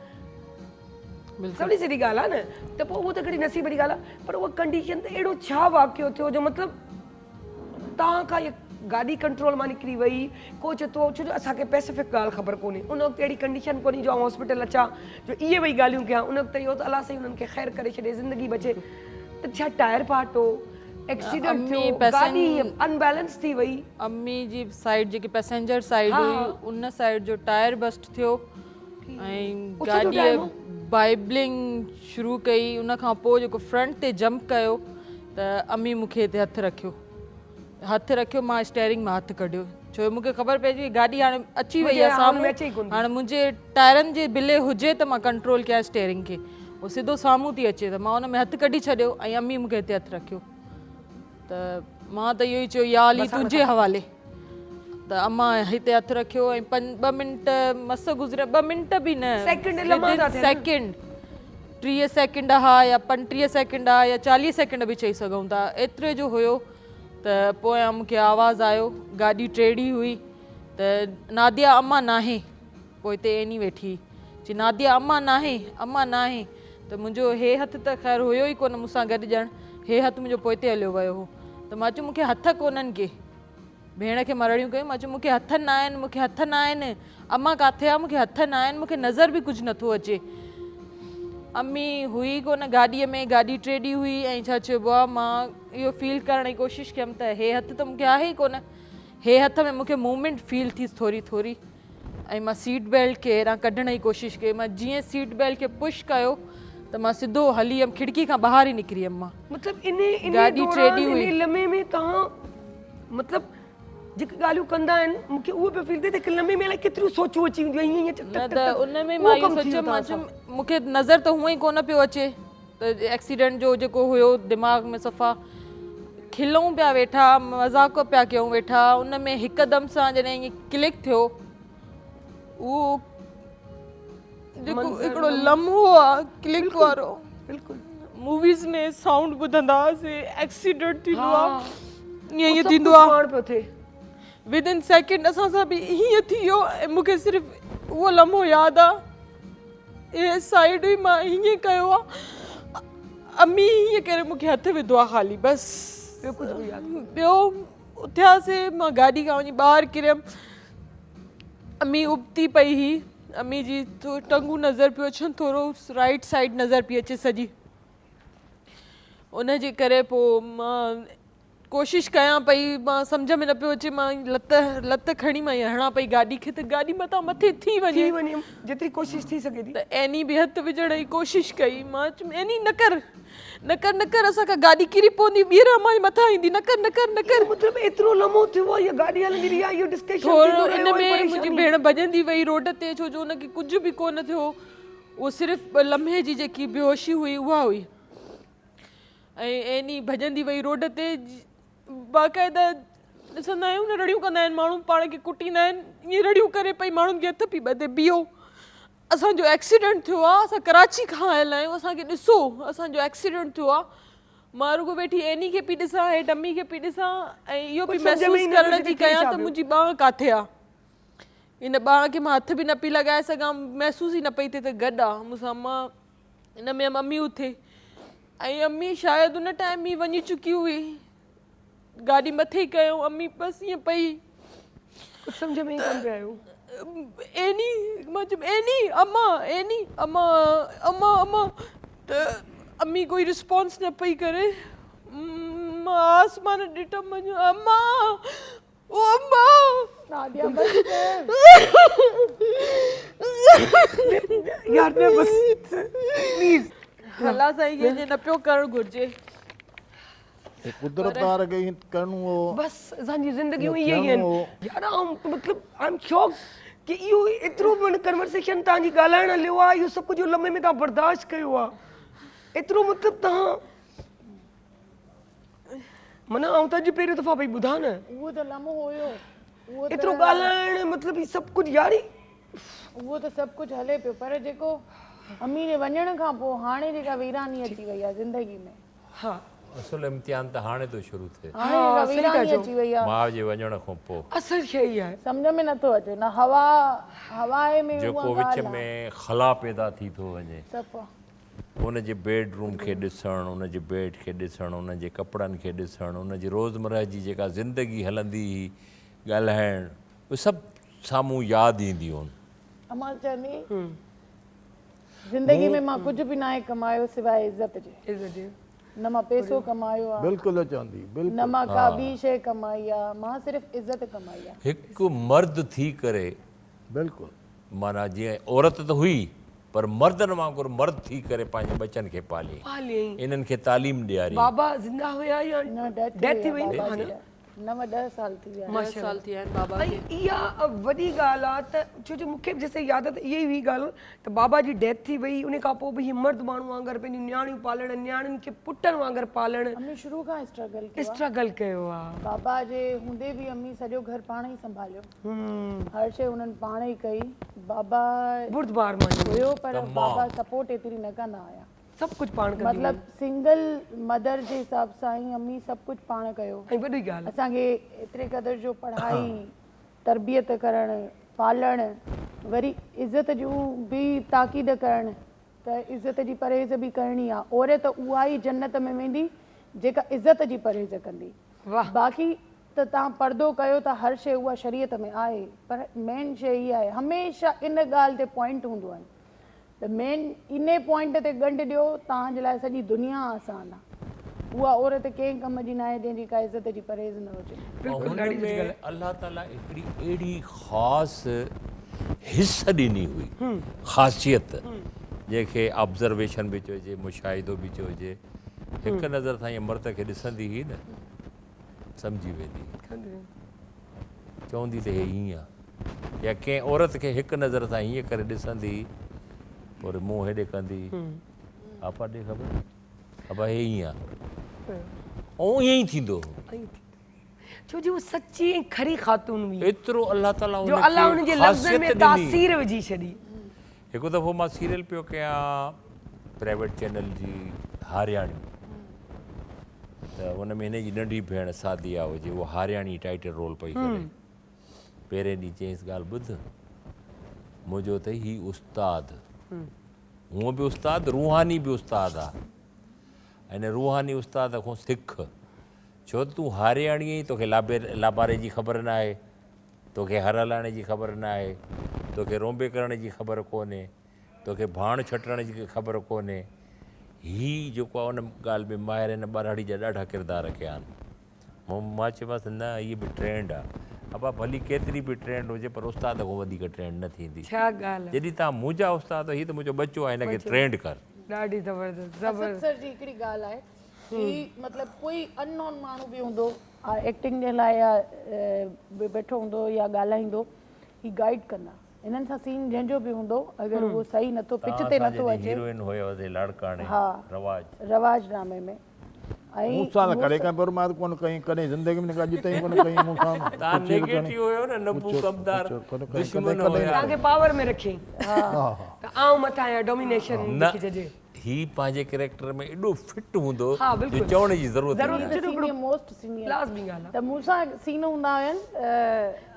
सवली सीधी ॻाल्हि आहे न त पोइ उहो त हिकिड़ी नसीब वारी ॻाल्हि आहे पर उहा कंडीशन त अहिड़ो छा वाक़ियो थियो जो मतिलबु तव्हां खां इहा गाॾी कंट्रोल मां निकिरी वई को चए थो छो जो असांखे पैसिफिक ॻाल्हि ख़बर कोन्हे उन वक़्तु अहिड़ी कंडीशन कोन्हे जो आउं हॉस्पिटल अचां जो इहे वई ॻाल्हियूं कयां उन वक़्तु इहो त अलाह साईं उन्हनि खे ख़ैरु करे छॾे ज़िंदगी बचे त छा टायर पाटो एक्सीडेंट थियो गाॾी अनबैलेंस थी वई अम्मी जी साइड जेकी पैसेंजर साइड हुई उन साइड जो टायर बस्ट थियो ऐं गाॾीअ बाइबलिंग शुरू कई उन खां पोइ जेको फ्रंट ते जंप कयो त अम्मी मूंखे हिते हथु रखियो मां स्टेयरिंग मां हथु कढियो छो मूंखे ख़बर पइजी गाॾी हाणे अची वई आहे साम्हूं हाणे मुंहिंजे टायरनि जे बिले हुजे त मां कंट्रोल कयां स्टेयरिंग खे उहो सिधो साम्हूं थी अचे त मां हुन में हथु कढी छॾियो ऐं अम्मी मूंखे हिते हथु रखियो त मां त इहो ई चयो या अली तुंहिंजे हवाले त अम्मा हिते हथु रखियो ऐं 2 मिंट मस गुज़रिया 2 मिंट बि न सेकेंड 30 सेकेंड हा या 35 सेकेंड हा या 40 सेकेंड बि चई सघूं था एतिरे जो हुयो त पोयां मूंखे आवाज़ु आयो गाॾी टेड़ी हुई त नादिया अम्मा नाहे पोइ हिते एनी वेठी चई नादिया अम्मा नाहे त मुंहिंजो हे हथु त ख़ैरु हुयो ई कोन मूंसां गॾु ॼण हे हथु मुंहिंजो पोइते हलियो वियो हो त मां चयो मूंखे हथ कोन्हनि के भेण खे मरड़ियूं कयूं मां चयो मूंखे हथ न आहिनि मूंखे हथ न आहिनि अम्मा किथे आहे मूंखे हथ न आहिनि मूंखे नज़र बि कुझु नथो अचे अम्मी हुई कोन गाॾीअ में गाॾी टेडी हुई ऐं छा चइबो आहे मां इहो फील करण जी कोशिशि कयमि त हे हथु त मूंखे आहे ई कोन हे हथ में मूंखे मूवमेंट फील थी थोरी थोरी ऐं मां सीट बेल्ट खे हेॾां कढण जी कोशिशि कई मां जीअं सीट बेल्ट खे पुश कयो त मां सिधो हली वियमि खिड़की खां ॿाहिरि ई निकिरी वियमि मां मतलब इन गाॾी टेडी हुई इन लम्हे में तव्हां मतलब जेके ॻाल्हियूं कंदा आहिनि मूंखे उहो पियो फील थिए त हिकु लम्हे में अलाए केतिरियूं सोचूं अची वेंदियूं हीअं न त उन में मां इहो सोचियो मां चयो मूंखे नज़र त हूअं ई कोन पियो अचे त एक्सीडेंट जो जेको हुयो दिमाग़ में सफ़ा खिलूं पिया वेठा मज़ाक पिया कयूं वेठा उन में हिकदमि सां जॾहिं ईअं क्लिक थियो उहो जेको हिकिड़ो लम्हो आहे क्लिक वारो बिल्कुलु मूवीज़ में साउंड ॿुधंदा हुआसीं एक्सीडेंट थींदो आहे ईअं ईअं थींदो आहे पियो थिए विद इन सेकेंड असां सां बि हीअं थी वियो ऐं मूंखे सिर्फ़ु उहो लम्हो यादि आहे हे साइड हुई मां हीअं कयो आहे अम्मी हीअं करे मूंखे हथु विधो आहे ख़ाली बसि ॿियो उथियासीं मां गाॾी खां वञी ॿाहिरि किरियमि अम्मी उबती पई हुई अम्मी जी टंगू नज़र पियो अचनि थोरो राइट साइड नज़र पई अचे सॼी उन जे करे पोइ मां कोशिशि कयां पई मां सम्झ में न पियो अचे मां लत खणी मां हणा पई गाॾी खे त गाॾी मथां मथे थी वञे जेतिरी कोशिशि थी सघे थी त एनी बि हथु विझण जी कोशिशि कई मां चयो एनी न कर न कर न कर असांखां गाॾी किरी पवंदी ॿीहर मां मथां ईंदी न कर न कर न कर मतलब एतिरो लम्हो थियो आहे या गाॾी हलंदी रही आहे इहो डिस्कशन थोरो इन में मुंहिंजी भेण भॼंदी वई रोड ते छो जो हुनखे कुझु बि कोन थियो उहो सिर्फ़ु लम्हे जी जेकी बेहोशी हुई उहा हुई ऐं एनी भॼंदी वई रोड ते बाक़ाइदा ॾिसंदा आहियूं न रड़ियूं कंदा आहिनि माण्हू पाण खे कुटींदा आहिनि ईअं रड़ियूं करे पई माण्हुनि खे हथ पई ॿधे बीहो असांजो एक्सीडेंट थियो आहे असां कराची खां आयल आहियूं असांखे ॾिसो असांजो एक्सीडेंट थियो आहे मां रुगो वेठी एनी खे पई ॾिसां हे डमी खे पई ॾिसां ऐं इहो बि महसूसु करण जी कयां त मुंहिंजी ॿांह किथे आहे इन ॿांह खे मां हथ बि न पई लॻाए सघां महसूसु ई न पई थिए त गॾु आहे मूंसां मां इन में मम्मी उथे ऐं अम्मी शायदि उन टाइम ई वञी चुकी हुई गाॾी मथे ई कयूं अम्मी बसि ईअं पई कुझु सम्झ में ई कोन पिया आहियो एनी मां चयो एनी अम्मा एनी अम्मा अम्मा अम्मा त अम्मी कोई रिस्पॉन्स न पई करे मां आसमान ॾिठमि वञो अम्मा ओ अम्मा नादिया बस यार ने बस प्लीज भला साईं ईअं न पियो करणु घुरिजे कुदरत वार खे करणो हो बस असांजी ज़िंदगियूं इहे ई आहिनि यार मतलब आई एम शॉक कि इहो एतिरो कन्वर्सेशन तव्हांजी ॻाल्हाइण हलियो आहे इहो सभु कुझु लम्हे में तव्हां बर्दाश्त कयो आहे एतिरो मतिलबु तव्हां माना आउं त अॼु पहिरियों दफ़ा पई ॿुधां न उहो त लम्हो हुयो उहो एतिरो ॻाल्हाइण मतिलबु ही सभु कुझु यार उहो त सभु कुझु हले पियो पर जेको अम्मी जे वञण खां पोइ हाणे जेका वीरानी अची वई आहे ज़िंदगी में हाँ असुल इम्तिहान त हाणे थो शुरू थिए हाणे जेका वीरानी अची वई आहे माउ जे वञण खां पोइ असल शइ आहे सम्झ में नथो अचे न हवाए में जेको विच में खला पैदा थी थो वञे सफ़ा हुन जे बेडरूम खे ॾिसणु हुन जे बेड खे ॾिसणु हुन जे कपिड़नि खे ॾिसणु हुन जी रोज़मर्रा जी जेका ज़िंदगी हलंदी हुई ॻाल्हाइणु उहे सभु साम्हूं यादि ईंदियूं आहिनि अम्मा चवंदी ज़िंदगी में मां कुझु बि न आहे कमायो सिवाय इज़त जे न मां पैसो कमायो आहे बिल्कुलु चवंदी बिल्कुलु न मां का ॿी शइ कमाई आहे मां सिर्फ़ु इज़त कमाई आहे हिकु मर्द थी करे बिल्कुलु माना जीअं औरत त हुई पर मर्दनि वांगुरु मर्द थी करे पंहिंजे बचनि खे पाली इन्हनि खे तालीम ॾियारी बाबा ज़िंदा हुया या न डेथ थी वई बाबा जी 9-10 साल थी विया 10 साल थी विया आहिनि बाबा खे ऐं इहा वॾी ॻाल्हि आहे त छो जो मूंखे जैसे यादि आहे त इहा ई हुई ॻाल्हि त बाबा जी डेथ थी वई उन खां पोइ बि हीअ मर्द माण्हू वांगुरु पंहिंजूं नियाणियूं पालणु नियाणियुनि खे पुटनि वांगुरु पालणु अम्मी शुरू खां स्ट्रगल कयो आहे बाबा जे हूंदे बि अम्मी सॼो घर पाण ई संभालियो हर शइ हुननि पाण ई कई बाबा बुर्दबार मानी हुयो पर बाबा सपोर्ट एतिरी न कंदा हुया सभु कुझु पाण कंदी मतिलबु सिंगल मदर जे हिसाब सां ई अम्मी सभु कुझु पाण कयो ऐं वॾी ॻाल्हि असांखे एतिरे क़दुरु जो पढ़ाई तरबियत करणु पालणु वरी इज़त जूं बि ताक़ीद करणु त इज़त जी परहेज़ बि करणी आहे औरत उहा ई जन्नत में वेंदी जेका इज़त जी परहेज़ कंदी। वाह। बाक़ी त तव्हां पर्दो कयो त हर शइ उहा शरीयत में आहे, पर मेन शइ इहा आहे हमेशह इन ॻाल्हि ते पॉइंट हूंदो आहे त मेन इन पॉइंट ते गंढ ॾियो, तव्हांजे लाइ सॼी दुनिया आसान आहे। उहा औरत कंहिं कम जी न आहे जंहिंजी का इज़त जी परहेज़ न हुजे। हुन में अल्लाह ताला हिकिड़ी अहिड़ी ख़ासि हिस ॾिनी हुई, ख़ासियत जंहिंखे ऑब्ज़र्वेशन बि चइजे, मुशाहिदो बि चइजे। हिकु नज़र सां ईअं मर्द खे ॾिसंदी हुई न, सम्झी वेंदी, चवंदी त हे हीअं आहे। या कंहिं औरत खे हिकु नज़र सां हीअं करे ॾिसंदी, और मुंहुं हेॾे कंदी, आपा ॾे ख़बर, अबा हे हीअं आहे, ऐं ईअं ई थींदो हो। छो जो वो सच्ची ऐं खरी ख़ातून हुई, एतिरो अल्लाह ताला जो अल्लाह उनजे लफ़्ज़नि में तासीर विझी छॾी। हिकु दफ़ो मां सीरियल पियो कयां प्राइवेट चैनल जी हारियाणी, त हुन में हिन जी नंढी भेण सादिया हुजे, उहा हारियाणी टाइटल रोल पई करे। पहिरें ॾींहुं चयईंसि ॻाल्हि ॿुध, मुंहिंजो त ही उस्ताद, हूअं बि उस्ताद, रूहानी बि उस्ताद आहे। हिन रूहानी उस्ताद खां सिख, छो त तूं हारियाणी आहीं, तोखे लाबारे जी ख़बर न आहे, तोखे हर हलाइण जी ख़बर न आहे, तोखे रोंबे करण जी ख़बर कोन्हे, तोखे भाण छटण जी ख़बर कोन्हे। हीउ जेको आहे उन ॻाल्हि में माहिर आहिनि, ॿारहाड़ी जा ॾाढा किरदार कया आहिनि। मां चयोमांसि न इहा बि ट्रेंड आहे। अबा भली केतिरी बि ट्रेंड हुजे, पर उस्ताद खां वधीक ट्रेंड न थींदी। छा ॻाल्हि आहे, जॾहिं तव्हां मुंहिंजा उस्ताद, हीउ त मुंहिंजो बच्चो आहे, हिनखे ट्रेंड कर। ॾाढी ज़बरदस्त असद सर जी हिकिड़ी ॻाल्हि आहे कि मतिलबु कोई अननोन माण्हू बि हूंदो एक्टिंग जे लाइ, या वेठो हूंदो या ॻाल्हाईंदो, ही गाइड कंदा। इन्हनि सां सीन जंहिंजो बि हूंदो, अगरि उहो सही नथो, पिच ते नथो अचे। हीरोइन हुयोसीं लाड़काणे, हा, रवाज ड्रामे में। ऐं मूंसां त करे कंहिं बरमाद कोन कई, कॾहिं ज़िंदगी में अॼु ताईं कोन कई मूंसां। तव्हां नेगेटिव हुयो न, नबू कमदार दुश्मन हुया। तव्हांखे पावर में रखी, त आऊं मथां आहियां, डोमिनेशन लिखी छॾे। ही पंहिंजे कैरेक्टर में एॾो फिट हूंदो हा, जो बिल्कुलु। चवण जी ज़रूरत न। मोस्ट सीनियर लाज़मी ॻाल्हि आहे। त मूंसां सीन हूंदा हुयनि,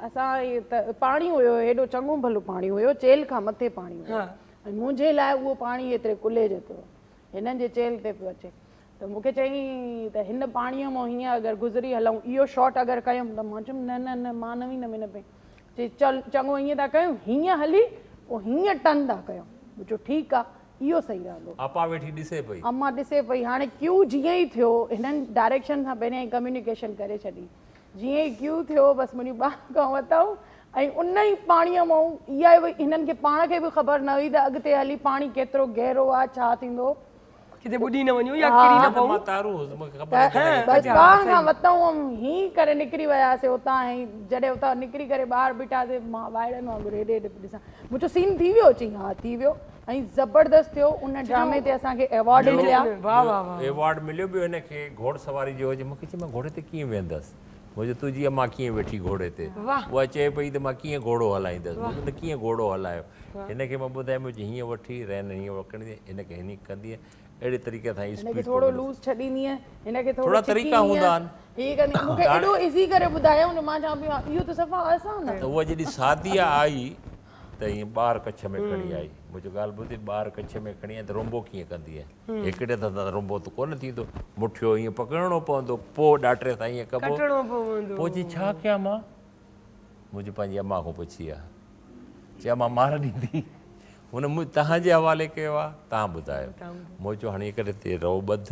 असां त पाणी हुयो, हेॾो चङो भलो पाणी हुयो, चेल खां मथे पाणी हुयो, ऐं मुंहिंजे लाइ उहो पाणी एतिरे कुले जो पियो, हिननि जे चेल ते पियो अचे। त मूंखे चई त हिन पाणीअ मां हीअं अगरि गुज़री हलूं, इहो शॉट अगरि कयूं, त मां चयुमि न न न, मां न वेंदमि हिन में। चई चल चङो ईअं था कयूं, हीअं हली पोइ हीअं टन था कयूं। मूं चयो ठीकु आहे, इहो सही रहंदो। आपा वेठी ॾिसे पई, अम्मा ॾिसे पई। हाणे क्यू जीअं ई थियो, हिननि डायरेक्शन सां पहिरियां ई कम्युनिकेशन करे छॾी। जीअं ई क्यू थियो, बसि मुंहिंजी ॿाह खां वरितऊं, ऐं उन ई पाणीअ मां इहा हिननि खे पाण खे बि ख़बर न हुई त अॻिते हली पाणी केतिरो गहरो आहे, छा थींदो, किथे ॿुॾी न वञूं या किरी न पऊं। मां तारू हुउसि, मूंखे ख़बर न पई। बसि ॿाह खां वरितऊं, हीअं करे निकिरी वियासीं उतां। ऐं जॾहिं उतां निकिरी करे ॿाहिरि बीठासीं, मां वाइड़नि वांगुरु हेॾे हेॾे ॾिसां, मुंहिंजो सीन थी वियो। चई हा थी वियो, ऐं ज़बरदस्त थियो। उन ड्रामे ते असांखे अवॉर्ड मिलिया। वाह वाह वाह। अवॉर्ड मिलियो बि हिनखे घोड़सवारी जो हुजे। मूंखे चई मां घोड़े ते कीअं वेंदसि, मुंहिंजो तुंहिंजी अम्मा कीअं वेठी घोड़े ते, उहा चए पई त मां कीअं घोड़ो हलाईंदसि, मुंहिंजो त कीअं घोड़ो हलायो। हिनखे मां ॿुधायो, मुंहिंजी हीअं वठी रहनि, हीअं वठंदी, हिनखे हिन कंदी, अहिड़े तरीक़े सां हिनखे थोरो लूज़ छॾींदी, हिनखे थोरा तरीक़ा हूंदा आहिनि। हीअ कंदी, मूंखे एॾो इज़ी करे ॿुधायो न, मां चवां पई इहो त सफ़ा आसान आहे। त उहा जॾहिं सादिया आई त ईअं ॿार कच्छ में खणी आई। मुंहिंजो ॻाल्हि ॿुधी, ॿार कच्छ में खणी आई त रोंबो कीअं कंदी आहे, हिकिड़े हथ सां रोंबो त कोन थींदो, मुठियो ईअं पकिड़णो पवंदो, पोइ ॾाटरे सां ईअं कबो। पोइ चई छा कयां मां, मुंहिंजी पंहिंजी अम्मा खां पुछी आहे। चयो मां मार ॾींदी, हुन तव्हांजे हवाले कयो आहे, तव्हां ॿुधायो। मूं चयो हाणे करे ते रओ ॿध,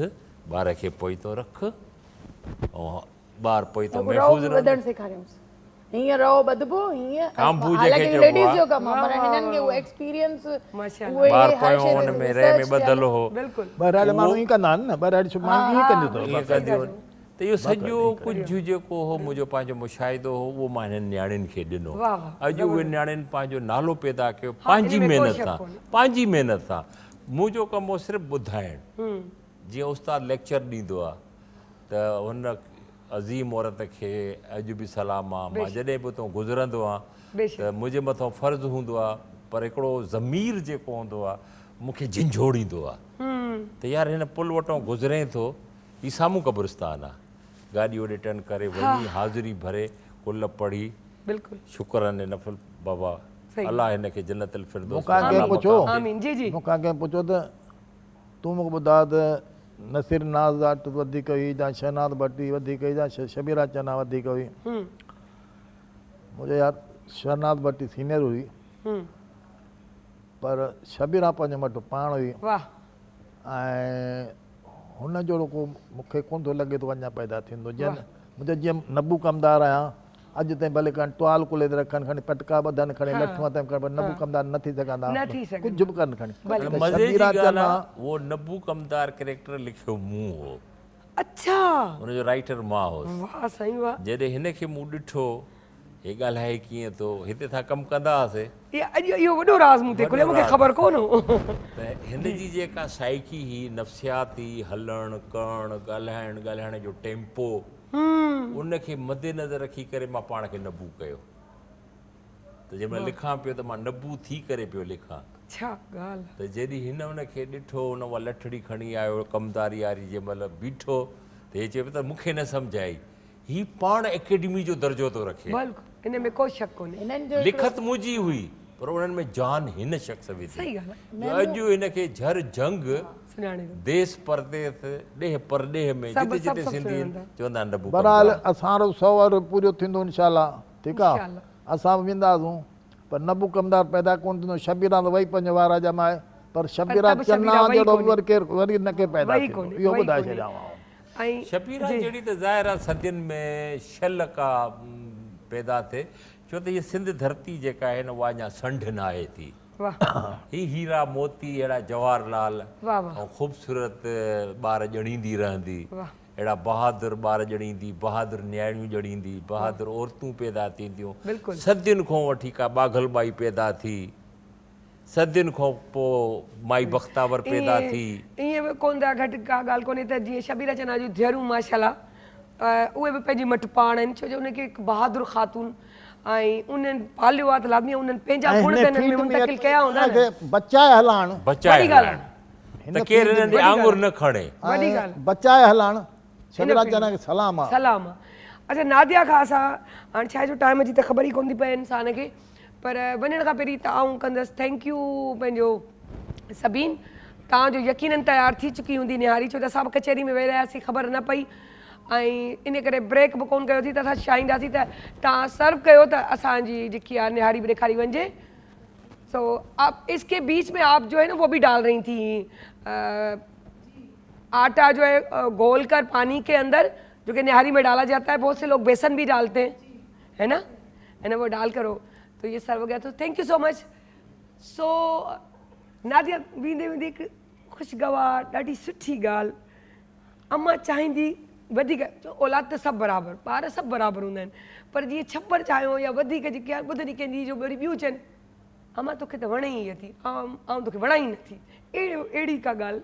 ॿार खे पोइ थो रख, ऐं ॿार पोइ थो महफ़ूज़ वधण सेखारियोसि। हीअं रओ ॿधबो, हीअं कांबू जेके हालांकि चइबो लेडीज़ आहे। जो कमु आहे, पर हिननि खे उहो एक्सपीरियंस, ॿार पोयों हुन में रह में ॿधल हो। ॿाहिरि माण्हू ईअं कंदा आहिनि न, ॿाहिरि माण्हू ईअं कंदियूं अथव। ईअं कंदियूं आहिनि। त इहो सॼो कुझु जेको हो मुंहिंजो पंहिंजो मुशाहिदो हो, उहो मां हिननि न्याणियुनि खे ॾिनो। अॼु उहे न्याणियुनि पंहिंजो नालो पैदा कयो पंहिंजी महिनत सां, पंहिंजी महिनत सां। मुंहिंजो कमु हो सिर्फ़ु ॿुधाइणु। जीअं उस्तादु लेक्चर ॾींदो आहे त हुन अज़ीम औरत खे अॼु बि सलाम आहे। मां जॾहिं बि उतां गुज़रंदो आहियां त मुंहिंजे मथां फ़र्ज़ु हूंदो आहे, पर हिकिड़ो ज़मीर जेको हूंदो आहे मूंखे झंझोड़ींदो आहे त यार हिन पुल वटां गुज़रे थो, हीउ साम्हूं क़ब्रिस्तान आहे। गाॾी होॾे टर्न करे वञी, हाज़िरी भरे, कुल पढ़ी, शुक्रनि नफ़ल बाबा अलाह हिनखे जन्नतुल फिरदौस। मूंखां कंहिं पुछो त तूं मूंखे ॿुधा त नसीर नाज़ जाट वधीक हुई या शहनाज़ भट्टी वधीक हुई या शबीरा चन्ना वधीक हुई। मुझे यार शहनाज़ भट्टी सीनियर हुई पर शबीरा पंहिंजे मटि पाण हुई वाह ऐं हुन जहिड़ो को मूंखे कोन थो लॻे थो अञा पैदा थींदो जीअं मुंहिंजा जीअं नबू कमदार आहियां अॼु ताईं भले खनि टुआल कुले ते रखनि खणी पटका ॿधनि खणी लठूं ताईं खणी पर नबू कमदार न थी सघंदा न थी सघंदा। कुझु बि कनि खणी पर मज़े जी शबीरा ॻाल्हि चन्ना आहे उहो नबू कमदार कैरेक्टर लिखियो मूं हो, अच्छा हुनजो राइटर मां हुउसि। वाह साईं वाह जॾहिं हिन खे मूं ॾिठो हे ॻाल्हाए कीअं थो, हिते था कमु कंदा हुआसीं ये अॼु इहो वॾो राज़ मूं ते खुलियो मूंखे ख़बर कोन हो। त हिन जी जेका साइकी ही नफ़्सियाती हलणु करणु ॻाल्हाइण जो टेम्पो उनखे मद्देनज़र रखी करे मां पाण खे नबू कयो। त जंहिंमहिल लिखां पियो त मां नबू थी करे पियो लिखां। छा ॻाल्हि त जॾहिं हिन उनखे ॾिठो हुन उहा लठड़ी खणी आयो कमदारी वारी जंहिंमहिल बीठो त हे चए पियो त मूंखे न सम्झ आई ही पाण एकेडमी जो दर्जो थो रखे। बिल्कुलु इन में को शक कोन्हे। हिननि जो लिखत मुंहिंजी हुई पर उन्हनि में जान हिन शख़्स विधी। सही ॻाल्हि आहे अॼु हिनखे झर जंग सुञाणे थो। देश परदेस ॾेह परॾेह में सभु- जिते जिते सभु सिंधी सुञाणंदा। चवंदा आहिनि नबू बहरहाल असां सवार पूरो थींदो इनशाला ठीकु आहे इंशाअल्लाह। असां बि वेंदासूं पर नबू कमदार पैदा कोन थींदो शबीरा त वही पंहिंजे वारा जमाए पर शबीरा तब चन्ना शबीरा वही जहिड़ो कोन्हे। वरी केरु वरी न के पैदा वही थींदो कोन्हे, इहो वही ॿुधाए कोन्हे। छॾियांव। ऐं शबीरा जहिड़ी त ज़ाहिर आहे सदियुनि में शल का पैदा थिए छो त हीअ सिंध धरती जेका आहे न उहा अञा संढ न आहे थी। वाह ही हीरा मोती अहिड़ा जवाहरलाल वाह वाह ऐं ख़ूबसूरत ॿार ॼणींदी रहंदी, वाह अहिड़ा बहादुर ॿार ॼणींदी, बहादुर न्याणियूं ॼणींदी, बहादुर औरतूं पैदा थींदियूं। बिल्कुलु। सदियुनि खां वठी का बाघल बाई पैदा थी, सदियुनि खां पोइ माई बख्तावर पैदा थी। ईअं बि कोन था घटि का ॻाल्हि कोन्हे त जीअं शबीरा चन्ना जूं धीअरूं माशाल्लाह उहे बि पंहिंजी मटि पाण आहिनि छो जो उनखे हिकु बहादुर ख़ातून ऐं उन्हनि पालियो आहे त लाज़मी उन्हनि पंहिंजा ऐं गुण हिन त हिननि में फील्ड में मुंतकिल कया हूंदा न। हिनखे बचाए हलाइण बचाए वॾी ॻाल्हि हलाइण। त केरु हिननि जे आंगुर न खणे। वॾी ॻाल्हि बचाए हलाइण शबीरा चन्ना खे सलाम आहे। सलाम आहे। अच्छा नादिया खां असां हाणे छा आहे जो टाइम जी त ख़बर ई कोन थी पए इंसान खे पर वञण खां पहिरीं त आऊं कंदसि थैंक यू पंहिंजो सभिनि तव्हांजो यकीननि तयारु थी चुकी हूंदी निहारी छो त असां बि कचहरी में वेही रहियासीं ख़बर न पई ऐं इन करे ब्रेक बि कोन कयोसीं त असां चाहींदासीं त तव्हां सर्व कयो त असांजी जेकी आहे निहारी बि ॾेखारी वञिजे। सो आप इसके बीच में आप जो है ना वो भी डाल रही थी आटा जो है घोल कर पानी के अंदर जो कि निहारी में डाला जाता है, बहुत से लोग बेसन भी डालते हैं है ना वो डाल करो तो ये सर्व गया तो थैंक यू सो मच। सो नादिया वेंदे वेंदे हिकु ख़ुशगवार ॾाढी सुठी ॻाल्हि अम्मा चाहींदी वधीक औलाद त सभु बराबरि ॿार सभु बराबरि हूंदा आहिनि पर जीअं छप्पर चाहियो या वधीक जेके आहे ॿुधणी कंहिंजी जो वरी ॿियूं चवनि अम्मा तोखे त वणे ई थी ऐं तोखे वणे ई नथी अहिड़ी का ॻाल्हि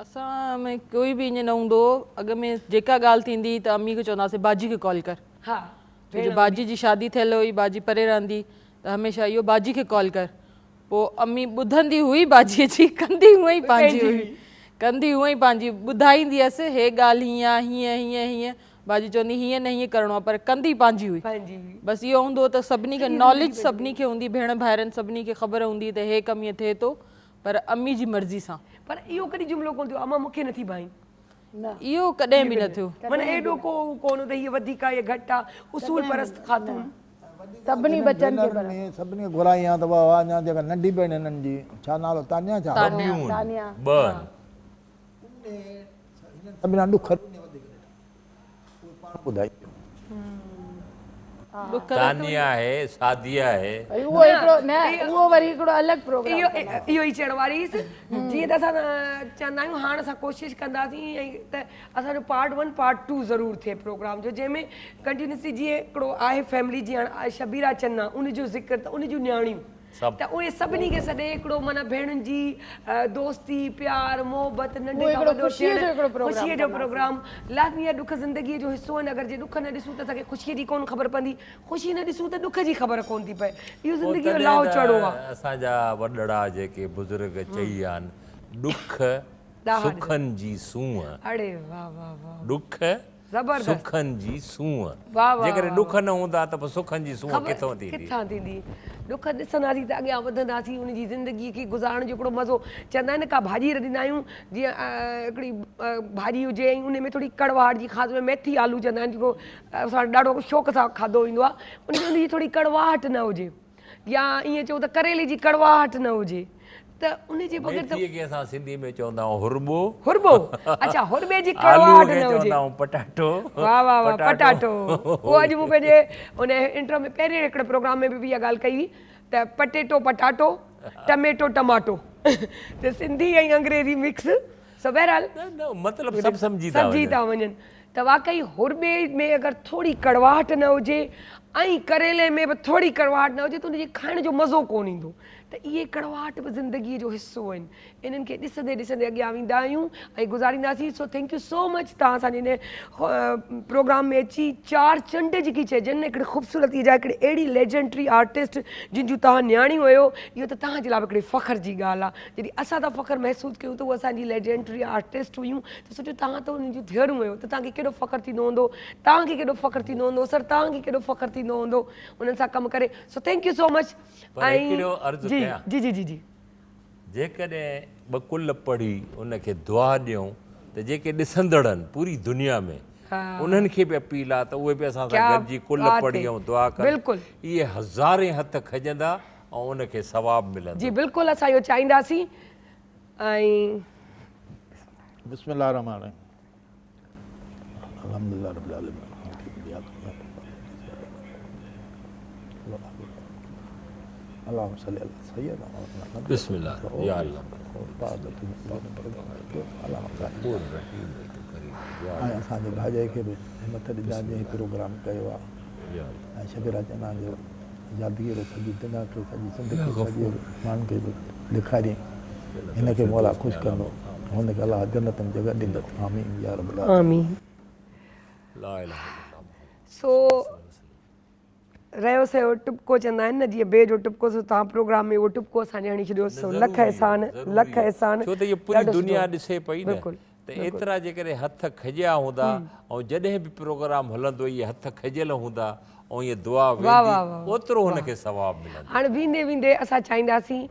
असां में कोई बि ईअं न हूंदो अॻ में जेका ॻाल्हि थींदी त अम्मी खे चवंदासीं बाजी खे कॉल कर। हा छो जो बाजी जी शादी थियल हुई बाजी परे रहंदी त हमेशह इहो बाजी खे कॉल कर। पोइ अम्मी ॿुधंदी हुई बाजीअ जी कंदी हूअं ई पंहिंजी हुई कंदी हूअं ई पंहिंजी ॿुधाईंदी हुअसि हे ॻाल्हि हीअं आहे हीअं हीअं हीअं बाजी चवंदी हीअं न हीअं करिणो आहे पर कंदी पंहिंजी हुई। पंहिंजी बसि इहो हूंदो त सभिनी खे नॉलेज सभिनी खे हूंदी भेण भाइरनि सभिनी खे ख़बर हूंदी त हे कमु ईअं थिए थो पर अम्मी जी मर्ज़ी सां। पर इहो कॾहिं जुमिलो कोन थियो अम्मा मूंखे नथी भाई इहो कॾहिं बि न थियो। माना एॾो को कोन त हीअ वधीक आहे घटि आहे उसूल परस्त ख़ातून सभिनी बचनि खे भेनरुनि में सभिनी खे घुराई आहे त वाह अञा जेका नंढी भेण हिननि जी छा नालो तानिया छा तानिया ॿ सभिनी खां ॾुख पाण ॿुधाई तानिया है सादिया है उहो हिकिड़ो न उहो वरी हिकिड़ो अलॻि प्रोग्राम इहो ई चवण वारी हुअसि जीअं त असां चवंदा आहियूं हाणे असां कोशिशि कंदासीं ऐं त असांजो पार्ट 1 पार्ट 2 ज़रूरु थिए प्रोग्राम जो जंहिंमें कंटिन्यूसली जीअं हिकिड़ो आहे फैमिली जीअं हाणे शबीरा चन्ना उनजो ज़िक्र त उन जूं न्याणियूं त उहे सभिनी खे सॾे हिकिड़ो माना भेणुनि जी दोस्ती प्यार मोहबत नंढे खां वॾो ख़ुशीअ जो प्रोग्राम लाज़मी आहे ॾुख ज़िंदगीअ जो हिसो आहिनि अगरि जे ॾुख न ॾिसूं त असांखे ख़ुशीअ जी कोन ख़बर पवंदी ख़ुशी न ॾिसूं त ॾुख जी ख़बर कोन थी पए इहो ज़िंदगीअ जो लाओ चढ़ो आहे। असांजा वॾड़ा जेके बुज़ुर्ग चई आहिनि ॾुख सुखनि जी सूंहं अड़े वाह वाह वाह ॾुख ज़बरदस्त। सुखनि जी सूंहं। वाह, वाह, जेकॾहिं वाह, ॾुख न हूंदा त पोइ सुखनि जी सूंहं किथां थींदी? किथां थींदी? ॾुख ॾिसंदासीं त अॻियां वधंदासीं, उन जी ज़िंदगीअ खे गुज़ारण जो हिकिड़ो मज़ो। चवंदा आहिनि का भाॼी रधंदा आहियूं, जीअं हिकिड़ी भाॼी हुजे ऐं उन में थोरी कड़वाहट जी, ख़ासि में मेथी आलू चवंदा आहिनि, जेको असां ॾाढो शौक़ सां खाधो ईंदो आहे, उन जी थोरी कड़वाहट न हुजे, या ईअं चऊं त करेले जी कड़वाहट न हुजे, त उन जे बग़ैर त मेथीअ खे असां सिंधी में चवंदा आहियूं हुरबो। हुरबो। अच्छा, हुरबे जी आलूअ कड़वाहट खे न हुजे। चवंदा आहियूं पटाटो। वाह वाह वाह, पटाटो। उहो अॼु मूं पंहिंजे उन इंट्रो में पहिरें हिकिड़े प्रोग्राम में बि इहा ॻाल्हि कई हुई त पटेटो पटाटो, टमेटो टमाटो, त सिंधी ऐं अंग्रेज़ी मिक्स। सो बहरहाल मतिलबु सभु सम्झी था वञनि त वाकई हुरबे में अगरि थोरी कड़वाहट न हुजे ऐं करेले में बि थोरी कड़वाहट न हुजे त उनजे खाइण जो मज़ो कोन ईंदो। त इहे कड़वाहट बि ज़िंदगीअ जो हिसो आहिनि, इन्हनि खे ॾिसंदे ॾिसंदे अॻियां वेंदा आहियूं ऐं गुज़ारींदासीं। So thank you so much तव्हां असांजे हिन प्रोग्राम में अची चार चंड जेकी चइजनि, हिकिड़ी ख़ूबसूरती जा हिकिड़ी अहिड़ी लेजेंडरी आर्टिस्ट जिन जूं तव्हां न्याणियूं हुयो, इहो त तव्हांजे लाइ बि हिकिड़ी फ़ख्र जी ॻाल्हि आहे। जॾहिं असां था फ़ख्रु महसूसु कयूं त उहे असांजी लेजेंडरी आर्टिस्ट हुयूं, त सोचियो तव्हां त उन्हनि जूं धीअरूं हुयो, त तव्हांखे केॾो फ़ख्रु थींदो हूंदो, तव्हांखे केॾो फ़ख्रु थींदो हूंदो, सर तव्हांखे केॾो फ़ख्रु थींदो हूंदो उन्हनि सां कमु करे। So thank you so much. जी जी जी जी, जेकॾहिं ॿ कुल पढ़ी उनखे दुआ ॾियूं त जेके ॾिसंदड़ आहिनि पूरी दुनिया में, उन्हनि खे बि अपील आहे त उहे बि असां सां गॾिजी कुल पढ़ी ऐं दुआ कनि। इहे हज़ारे हथ खजंदा ऐं उनखे सवाबु मिलंदो। जी बिल्कुलु, असां इहो चाहींदासीं। ऐं बिस्मिल्लाह रहमान रहीम। अल्हम्दुलिल्लाह रब्बिल आलमीन। अल्लाहुम्मा सल्ली अला सय्यदना मुहम्मद। बिस्मिल्लाह या अल्लाह। ऐं असांजे भाॼाई खे बि हिमत ॾिना जंहिं प्रोग्राम कयो आहे, ऐं शबीरा चना जो यादगीर सॼी दुनिया खे, सॼी सिंध खे, सॼे माण्हुनि खे बि ॾेखारियईं। हिनखे मौला ख़ुशि कंदो, हुनखे अलाह जन्नत में जॻह ॾींदो। आमीन या रब्बल आलमीन। सो रहियो सयो टुपको चवंदा आहिनि न, जीअं ॿिए जो टुपको, सो तव्हां प्रोग्राम में उहो टुपको असांजे हणी छॾियो। सो लख एहसान, लख एहसान। छो त इहो पूरी दुनिया ॾिसे पई न, त एतिरा जेकॾहिं हथ खजिया हूंदा ऐं जॾहिं बि प्रोग्राम हलंदो इहे हथ खजियल हूंदा ऐं इहे दुआ वेंदी, ओतिरो हुनखे सवाबु मिलंदो। हाणे वेंदे वेंदे असां चाहींदासीं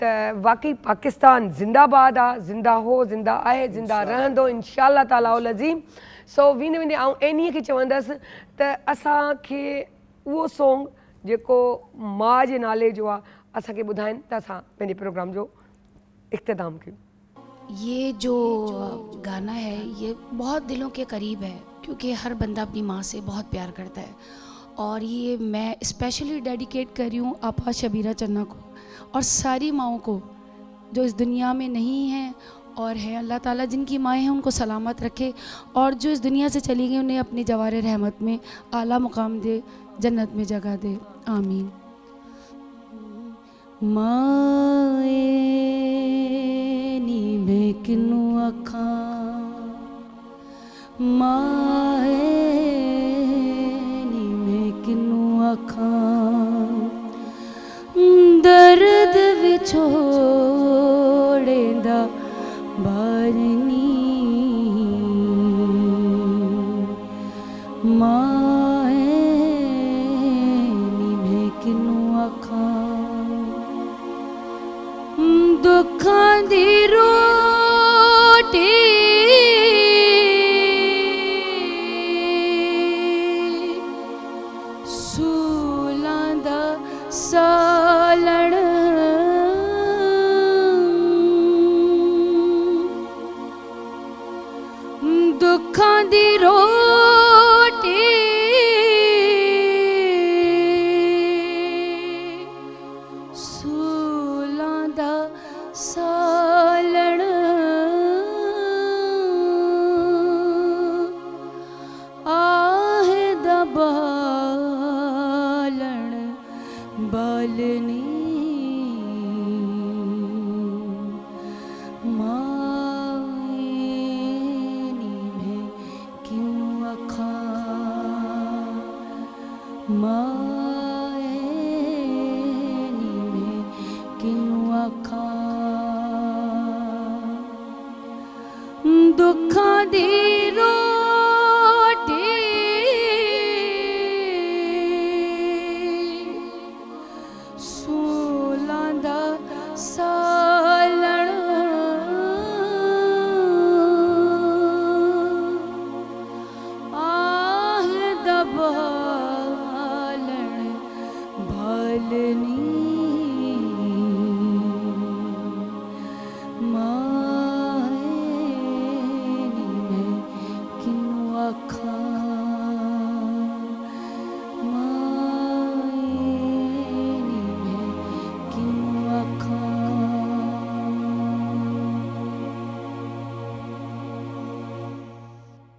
त वाकई पाकिस्तान ज़िंदाबाद आहे, ज़िंदा हो, ज़िंदा आहे, ज़िंदा रहंदो इंशाअल्लाह ताला उल अज़ीम। सो वेंदे वेंदे आउं एनीअ खे चवंदसि त असांखे उहो सॉन्ग जेको माउ जे नाले जो आहे असांखे ॿुधाइनि त असां पंहिंजे प्रोग्राम जो इख़्तिताम कयूं। ये जो गाना है ये बहुत दिलों के करीब है, क्योंकि हर बंदा अपनी माँ से बहुत प्यार करता है, और ये मैं स्पेशली डेडिकेट कर रही हूँ आपा शबीरा चन्ना को और सारी माँओं को जो इस दुनिया में नहीं हैं और हैं। अल्लाह ताला जिनकी माएँ हैं उनको सलामत रखे, और जो इस दुनिया से चली गई उन्हें अपनी जवार रहमत में आला मुकाम दे, जन्नत में जगह दे। आमीन। माए नी मैं किनू अखा, माए नी मैं किनू अखा, दर्द विछोड़ेंदा बारनी, माए नी मैं किनू अखा, दुखां दी रोटी सूलां दा सालण, दुखां दी रोटी सूलां दा सालण, आहे दा बालण बालनी, माए नी मैं किनू अखा, माए नी मैं किनू अखा, दुख